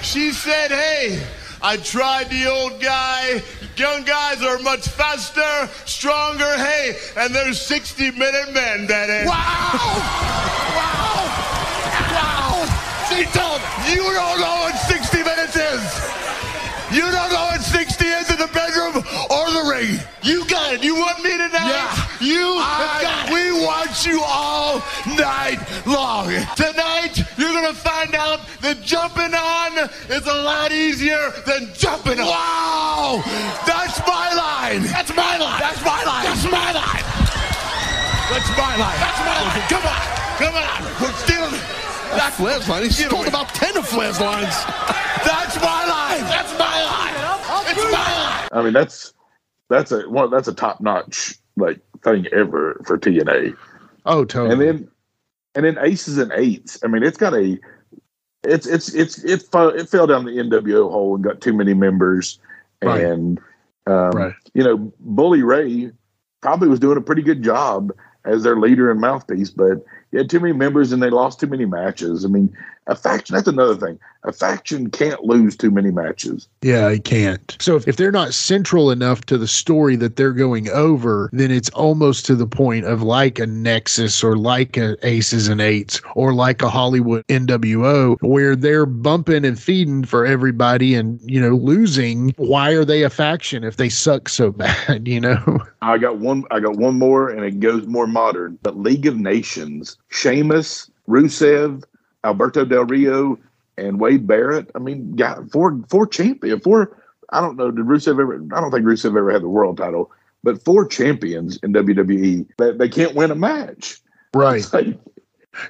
She said, hey, I tried the old guy. Young guys are much faster, stronger, hey, and there's 60-minute men, that is. Wow! She told me, you don't know what 60 minutes is. You don't know what 60 is in the bedroom or the ring. You got it. You want me tonight? Yeah. We want you all night long. Tonight, you're going to find out that jumping on is a lot easier than jumping on. Wow! That's my line. That's my line. That's my line. That's my line. That's my line. That's my line. Come on. Come on. We're stealing. That's Flair's line. He's stole about 10 of Flair's lines. That's my line. That's my line. It's my line. I mean, that's a top notch thing ever for TNA. Oh, totally. And then Aces and Eights. I mean, it fell down the NWO hole and got too many members. Right. And Bully Ray probably was doing a pretty good job as their leader and mouthpiece, but you had too many members and they lost too many matches. I mean, a faction, that's another thing. A faction can't lose too many matches. Yeah, it can't. So if they're not central enough to the story that they're going over, then it's almost to the point of like a Nexus or like a Aces and Eights or like a Hollywood NWO where they're bumping and feeding for everybody and, losing. Why are they a faction if they suck so bad, I got one more and it goes more modern. But League of Nations, Sheamus, Rusev, Alberto Del Rio, and Wade Barrett. I mean, got four champions. I don't know. I don't think Rusev ever had the world title, but 4 champions in WWE. They can't win a match. Right.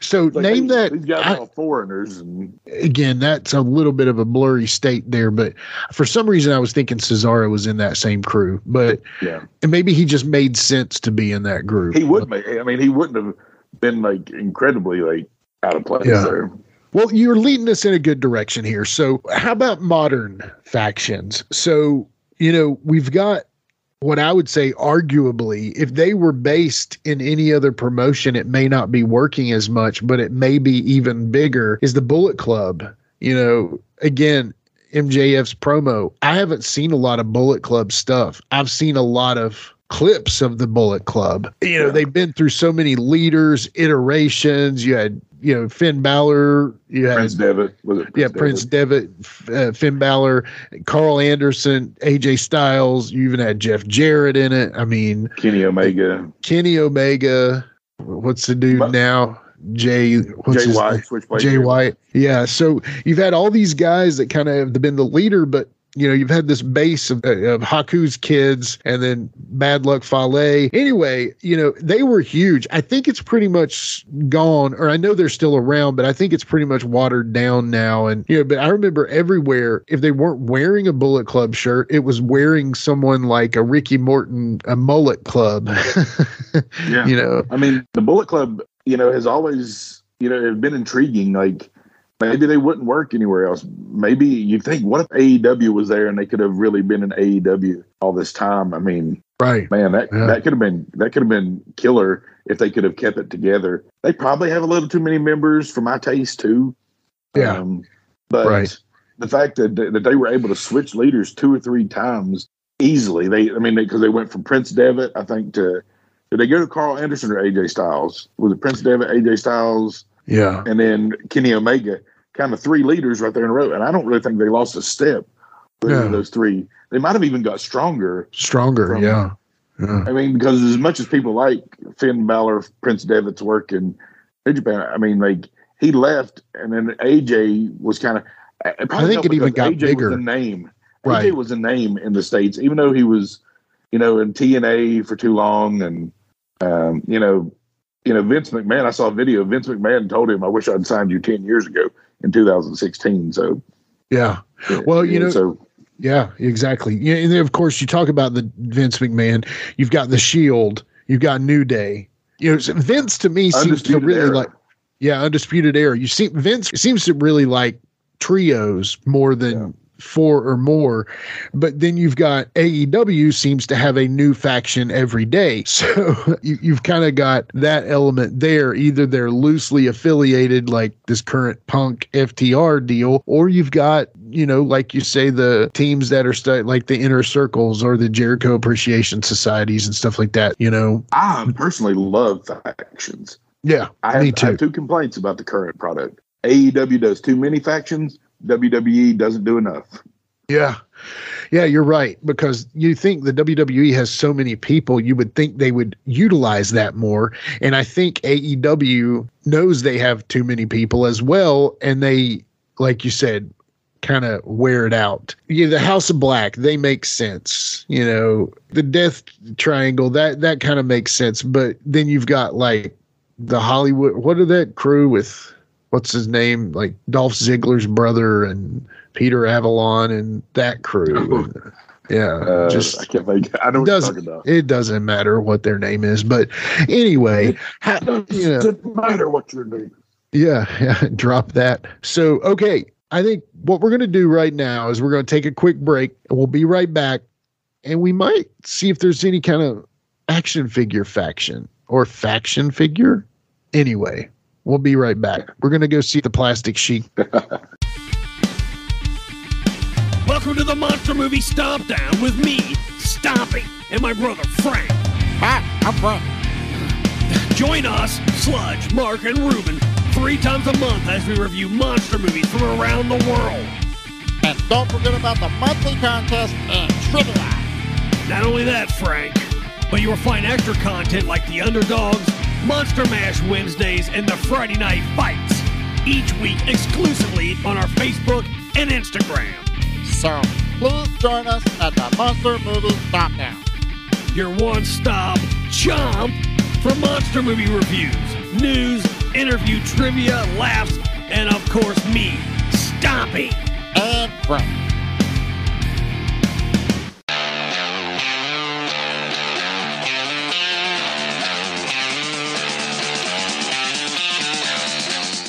So name that. These guys are all foreigners. And again, that's a little bit of a blurry state there, but for some reason I was thinking Cesaro was in that same crew, but and maybe he just made sense to be in that group. He would make. I mean, he wouldn't have been incredibly out of place there. Well, you're leading us in a good direction here. So how about modern factions? So, we've got what I would say, arguably, if they were based in any other promotion, it may not be working as much, but it may be even bigger, is the Bullet Club. Again, MJF's promo. I haven't seen a lot of Bullet Club stuff. I've seen a lot of clips of the Bullet Club. They've been through so many leaders, iterations. You had, Finn Balor. You had Prince Devitt. Prince Devitt, Finn Balor, Carl Anderson, AJ Styles. You even had Jeff Jarrett in it. I mean, Kenny Omega. What's the dude now? Jay White, Switchblade Jay White. Yeah. So you've had all these guys that kind of have been the leader, but you know, you've had this base of Haku's kids and then Bad Luck Fale. Anyway, you know, they were huge. I think it's pretty much gone, or I know they're still around, but I think it's pretty much watered down now. And, you know, but I remember everywhere, if they weren't wearing a Bullet Club shirt, it was wearing someone like a Ricky Morton, a Mullet Club. Yeah. You know, I mean, the Bullet Club, you know, has always, you know, have been intriguing. Like, maybe they wouldn't work anywhere else. Maybe you think, what if AEW was there and they could have really been in AEW all this time? I mean, right, man, that could have been killer if they could have kept it together. They probably have a little too many members for my taste too. Yeah, but the fact that they were able to switch leaders 2 or 3 times easily, because they went from Prince Devitt, I think, did they go to Carl Anderson or AJ Styles? Was it Prince Devitt, AJ Styles? Yeah, and then Kenny Omega. Kind of 3 leaders right there in a row. And I don't really think they lost a step with those 3. They might have even got stronger. Yeah. I mean, because as much as people like Finn Balor, Prince Devitt's work in New Japan, I mean, like, he left and then AJ was kind of, I think it even got AJ bigger. Was a name. Right. AJ was a name in the States, even though he was, you know, in TNA for too long. And, you know, Vince McMahon, I saw a video. Vince McMahon told him, I wish I'd signed you 10 years ago in 2016. So, yeah. Well, you know, yeah, exactly. Yeah. And then, of course, you talk about the Vince McMahon, you've got the Shield, you've got New Day. You know, Vince to me seems to really like, Undisputed Era. You see, Vince seems to really like trios more than 4 or more, but then you've got AEW seems to have a new faction every day. So you've kind of got that element there. Either they're loosely affiliated like this current Punk FTR deal, or you've got, you know, like you say, the teams that are like the Inner Circles or the Jericho Appreciation Societies and stuff like that, you know. I personally love factions. Yeah, me too. I have 2 complaints about the current product. AEW does too many factions. WWE doesn't do enough. Yeah. Yeah, you're right. Because you think the WWE has so many people, you would think they would utilize that more. And I think AEW knows they have too many people as well. And they, like you said, kind of wear it out. Yeah, the House of Black, they make sense. You know, the Death Triangle, that kind of makes sense. But then you've got like the Hollywood, what are that crew with, what's his name? Like Dolph Ziggler's brother and Peter Avalon and that crew. Yeah. I can't think. I know what you're talking about. It doesn't matter what their name is. But anyway, it doesn't matter what your name is. Yeah. Drop that. So, okay. I think what we're going to do right now is we're going to take a quick break and we'll be right back. And we might see if there's any kind of action figure faction or faction figure. Anyway, we'll be right back. We're going to go see the Plastic Sheik. Welcome to the Monster Movie Stomp Down with me, Stompy, and my brother, Frank. Hi, I'm Frank. Join us, Sludge, Mark, and Ruben 3 times a month as we review monster movies from around the world. And don't forget about the monthly contest and trivia. Not only that, Frank, but you will find extra content like the Underdogs, Monster Mash Wednesdays, and the Friday Night Fights, each week exclusively on our Facebook and Instagram. So please join us at the Monster Movie Stomp Down. Your one-stop chomp for monster movie reviews, news, interview, trivia, laughs, and of course me, Stompy. And Frank.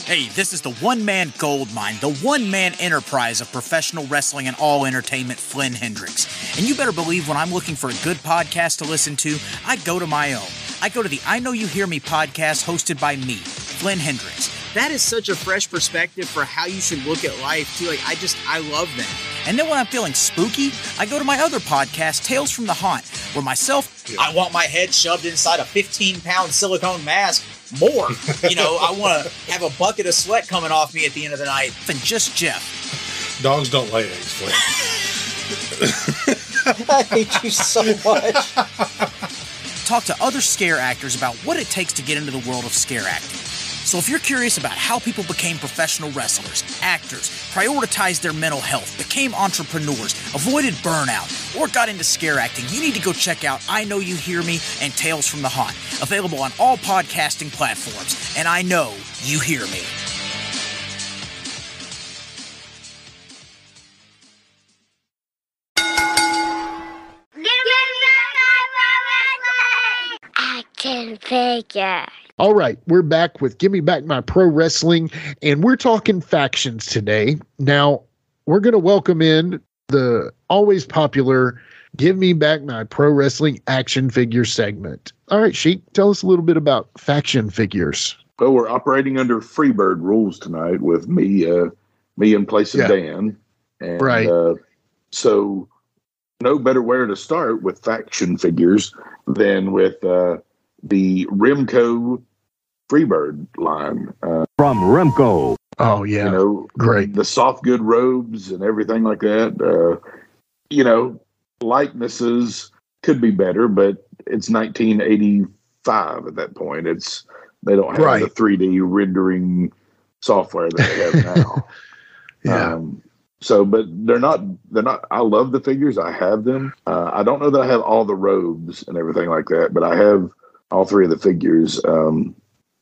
Hey, this is the one-man gold mine, the one-man enterprise of professional wrestling and all entertainment, Flynn Hendricks. And you better believe when I'm looking for a good podcast to listen to, I go to my own. I go to the I Know You Hear Me podcast hosted by me, Flynn Hendricks. That is such a fresh perspective for how you should look at life, too. I love that. And then when I'm feeling spooky, I go to my other podcast, Tales from the Haunt, where myself, I want my head shoved inside a 15-pound silicone mask. More. I want to have a bucket of sweat coming off me at the end of the night than just Jeff. Dogs don't lay eggs, Flynn. I hate you so much. Talk to other scare actors about what it takes to get into the world of scare acting. So if you're curious about how people became professional wrestlers, actors, prioritized their mental health, became entrepreneurs, avoided burnout, or got into scare acting, you need to go check out I Know You Hear Me and Tales from the Haunt, available on all podcasting platforms. And I know you hear me. Action figure. All right, we're back with Give Me Back My Pro Wrestling, and we're talking factions today. Now, we're going to welcome in the always popular Give Me Back My Pro Wrestling action figure segment. All right, Sheik, tell us a little bit about faction figures. Well, we're operating under Freebird rules tonight with me in place of Dan. And, right. So no better where to start with faction figures than with the Remco Freebird line. From Remco. Oh, yeah. You know, great. The soft good robes and everything like that. You know, likenesses could be better, but it's 1985 at that point. They don't have the 3D rendering software that they have now. Yeah. But they're not, I love the figures. I have them. I don't know that I have all the robes and everything like that, but I have all three of the figures.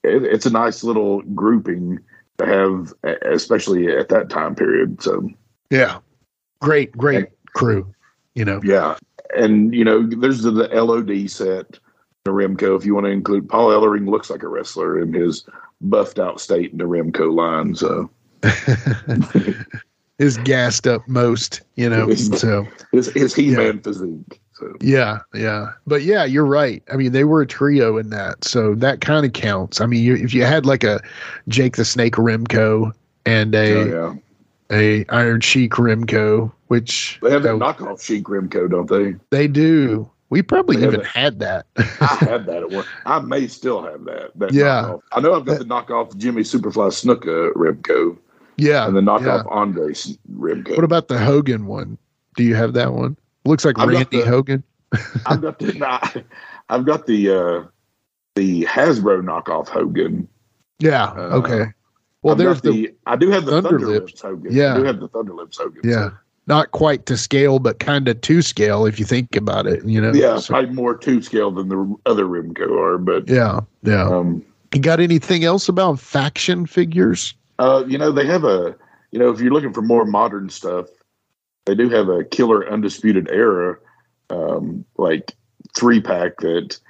It's a nice little grouping to have, especially at that time period. So, yeah, great crew, you know. Yeah. And, you know, there's the LOD set, the Remco. If you want to include, Paul Ellering looks like a wrestler in his buffed out state in the Remco line. So, is gassed up most, you know. His He-Man physique. So. Yeah. But yeah, you're right. I mean, they were a trio in that, so that kind of counts. I mean, if you had like a Jake the Snake Remco and a Iron Sheik Remco, which they have a knockoff Sheik Remco, don't they? They do. We probably even had that. I had that at one. I may still have that yeah. knockoff. I know I've got the knockoff Jimmy Superfly Snuka Remco. Yeah. And the knockoff Andre Remco. What about the Hogan one? Do you have that one? Looks like Randy Hogan. I've got the Hasbro knockoff Hogan. Yeah. Okay. Well, I do have the Thunderlips Hogan. Yeah. I do have the Thunderlips Hogan. Yeah. So. Not quite to scale, but kind of to scale if you think about it, you know. Yeah, probably more to scale than the other Remco are, but yeah. You got anything else about faction figures? You know, they have if you're looking for more modern stuff, they do have a Killer Undisputed Era, like 3-pack that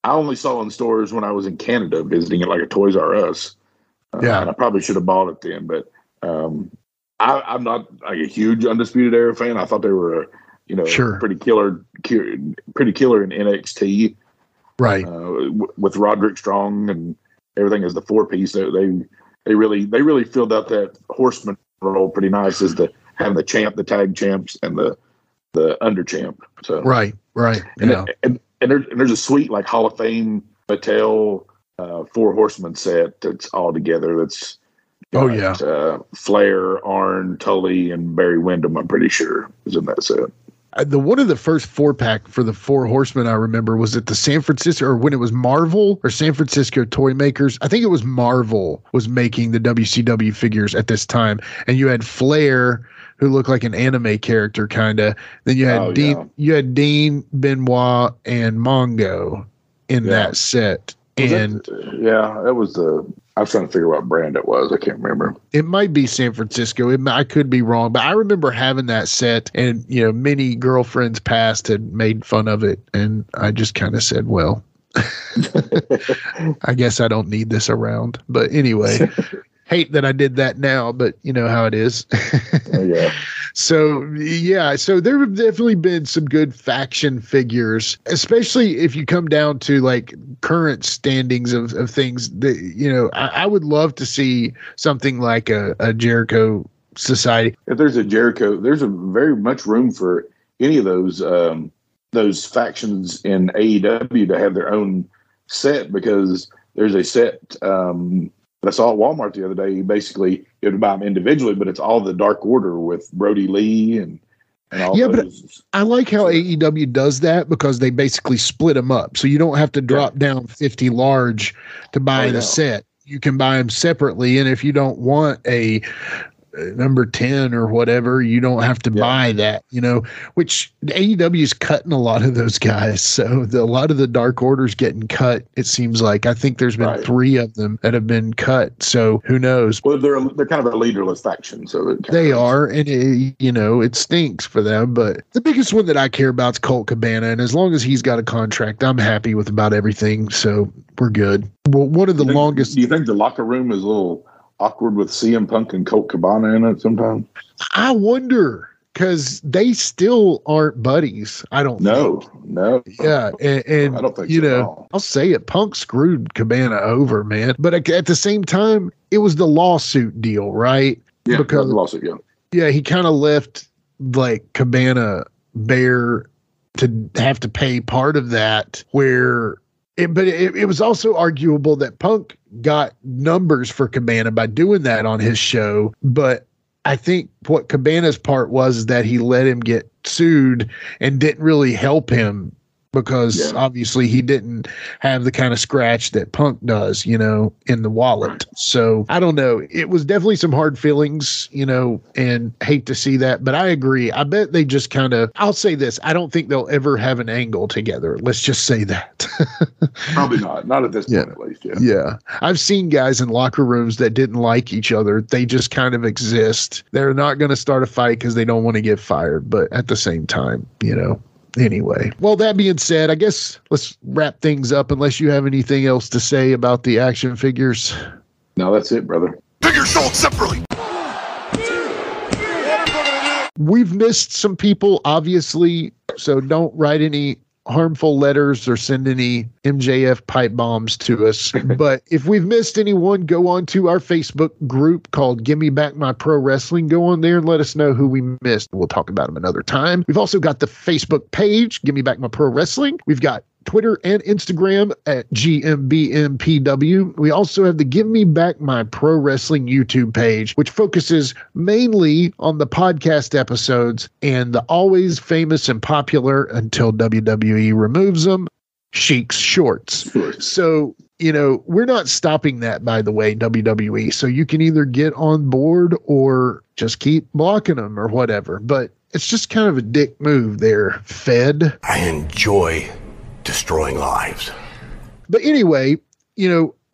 I only saw in stores when I was in Canada visiting it, like a Toys R Us. And I probably should have bought it then, but I'm not like a huge Undisputed Era fan. I thought they were, pretty killer in NXT, right? With Roderick Strong and everything as the 4-piece. They really filled out that Horseman role pretty nice as having the champ, the tag champs, and the under champ. So right. And there's a sweet like Hall of Fame Mattel 4 Horsemen set that's all together. That's Flair, Arn, Tully, and Barry Windham. I'm pretty sure is in that set. One of the first 4-pack for the 4 Horsemen I remember was at the San Francisco, or when it was Marvel or San Francisco Toy Makers. I think it was Marvel was making the WCW figures at this time, and you had Flair, who looked like an anime character, kind of. Then you had You had Dean, Benoit, and Mongo in that set. That was the. I was trying to figure out what brand it was. I can't remember. It might be San Francisco. I could be wrong, but I remember having that set, and many girlfriends past had made fun of it, and I just kind of said, "Well, I guess I don't need this around." But anyway, hate that I did that now, but you know how it is. Yeah. So there have definitely been some good faction figures, especially if you come down to like current standings of things that, I would love to see something like a Jericho Society. If there's a Jericho, there's a very much room for any of those factions in AEW to have their own set, because there's a set, I saw at Walmart the other day. Basically, you have to buy them individually, but it's all the Dark Order with Brody Lee and all those. But I like how AEW does that, because they basically split them up, so you don't have to drop down 50 large to buy the set. you can buy them separately. And if you don't want a number 10 or whatever, you don't have to buy that, which AEW is cutting a lot of those guys. So a lot of the Dark Order's getting cut, it seems like. I think there's been 3 of them that have been cut. So who knows? Well, they're kind of a leaderless faction. So they are. And it stinks for them. But the biggest one that I care about is Colt Cabana. And as long as he's got a contract, I'm happy with about everything. So we're good. Well, one of the longest. Do you think the locker room is a little awkward with CM Punk and Colt Cabana in it sometimes? I wonder, because they still aren't buddies. I don't think. No. Yeah, and I don't think so. I'll say it. Punk screwed Cabana over, man. But at the same time, it was the lawsuit deal, right? Yeah, because the lawsuit, yeah, he kind of left like Cabana bare to have to pay part of that. But it was also arguable that Punk got numbers for Cabana by doing that on his show. But I think what Cabana's part was that he let him get sued and didn't really help him because obviously he didn't have the kind of scratch that Punk does, in the wallet. So I don't know. It was definitely some hard feelings, and hate to see that. But I agree. I bet they just I'll say this. I don't think they'll ever have an angle together. Let's just say that. Probably not. Not at this point, at least. Yeah. I've seen guys in locker rooms that didn't like each other. They just kind of exist. They're not going to start a fight because they don't want to get fired. But at the same time, Anyway, well, that being said, I guess let's wrap things up unless you have anything else to say about the action figures. No, that's it, brother. Figures sold separately. We've missed some people, obviously, so don't write any harmful letters or send any MJF pipe bombs to us. But if we've missed anyone, go on to our Facebook group called Give Me Back My Pro Wrestling. Go on there and let us know who we missed. We'll talk about them another time. We've also got the Facebook page, Give Me Back My Pro Wrestling. We've got Twitter and Instagram at GMBMPW. We also have the Give Me Back My Pro Wrestling YouTube page, which focuses mainly on the podcast episodes and the always famous and popular, until WWE removes them, Sheik's shorts. So, we're not stopping that, by the way, WWE. So you can either get on board or just keep blocking them or whatever. But it's just kind of a dick move there, Fed. I enjoy destroying lives. But anyway,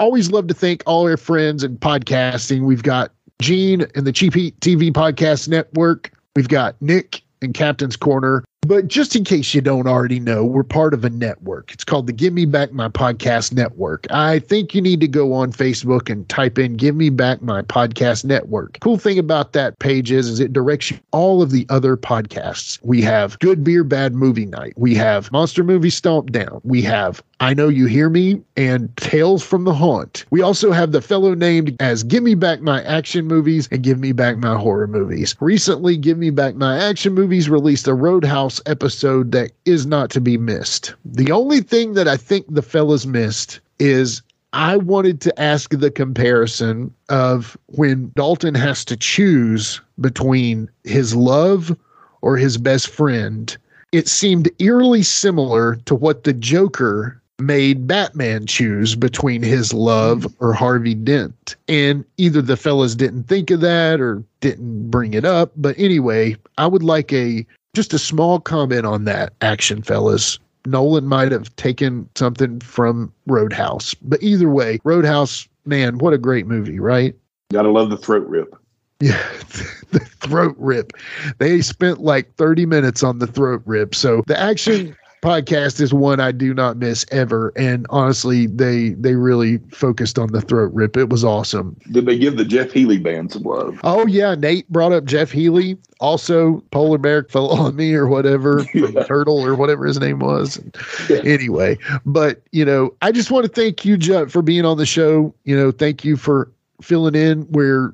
always love to thank all our friends in podcasting. We've got Gene and the Cheap Heat TV Podcast Network. We've got Nick and Captain's Corner. But just in case you don't already know, we're part of a network. It's called the Give Me Back My Podcast Network. I think you need to go on Facebook and type in Give Me Back My Podcast Network. Cool thing about that page is it directs you all of the other podcasts. We have Good Beer, Bad Movie Night. We have Monster Movie Stomp Down. We have I Know You Hear Me and Tales from the Haunt. We also have the fellow named as Give Me Back My Action Movies and Give Me Back My Horror Movies. Recently, Give Me Back My Action Movies released a Roadhouse episode that is not to be missed. The only thing that I think the fellas missed is I wanted to ask the comparison of when Dalton has to choose between his love or his best friend. It seemed eerily similar to what the Joker made Batman choose between his love or Harvey Dent. And either the fellas didn't think of that or didn't bring it up. But anyway, I would like just a small comment on that, action fellas. Nolan might have taken something from Roadhouse. But either way, Roadhouse, man, what a great movie, right? Gotta love the throat rip. Yeah, the throat rip. They spent like 30 minutes on the throat rip. So the action podcast is one I do not miss ever. And honestly, they really focused on the throat rip. It was awesome. Did they give the Jeff Healy band some love? Oh, yeah. Nate brought up Jeff Healy. Also, Polar Bear Fell on Me or whatever, Turtle or whatever his name was. Anyway, but, I just want to thank you, Jeff, for being on the show. Thank you for filling in where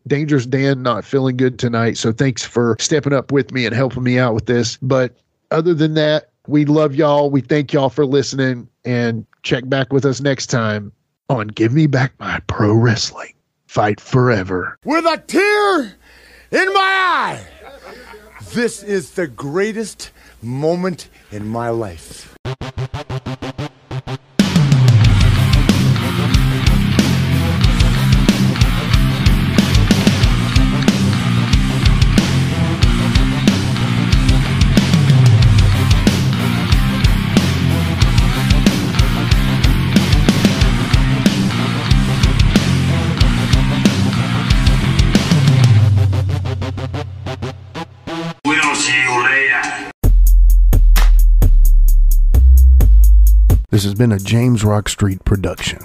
Dangerous Dan not feeling good tonight. So thanks for stepping up with me and helping me out with this. But other than that, we love y'all. We thank y'all for listening, and check back with us next time on Give Me Back My Pro Wrestling. Fight forever. With a tear in my eye. This is the greatest moment in my life. This has been a James Rock Street production.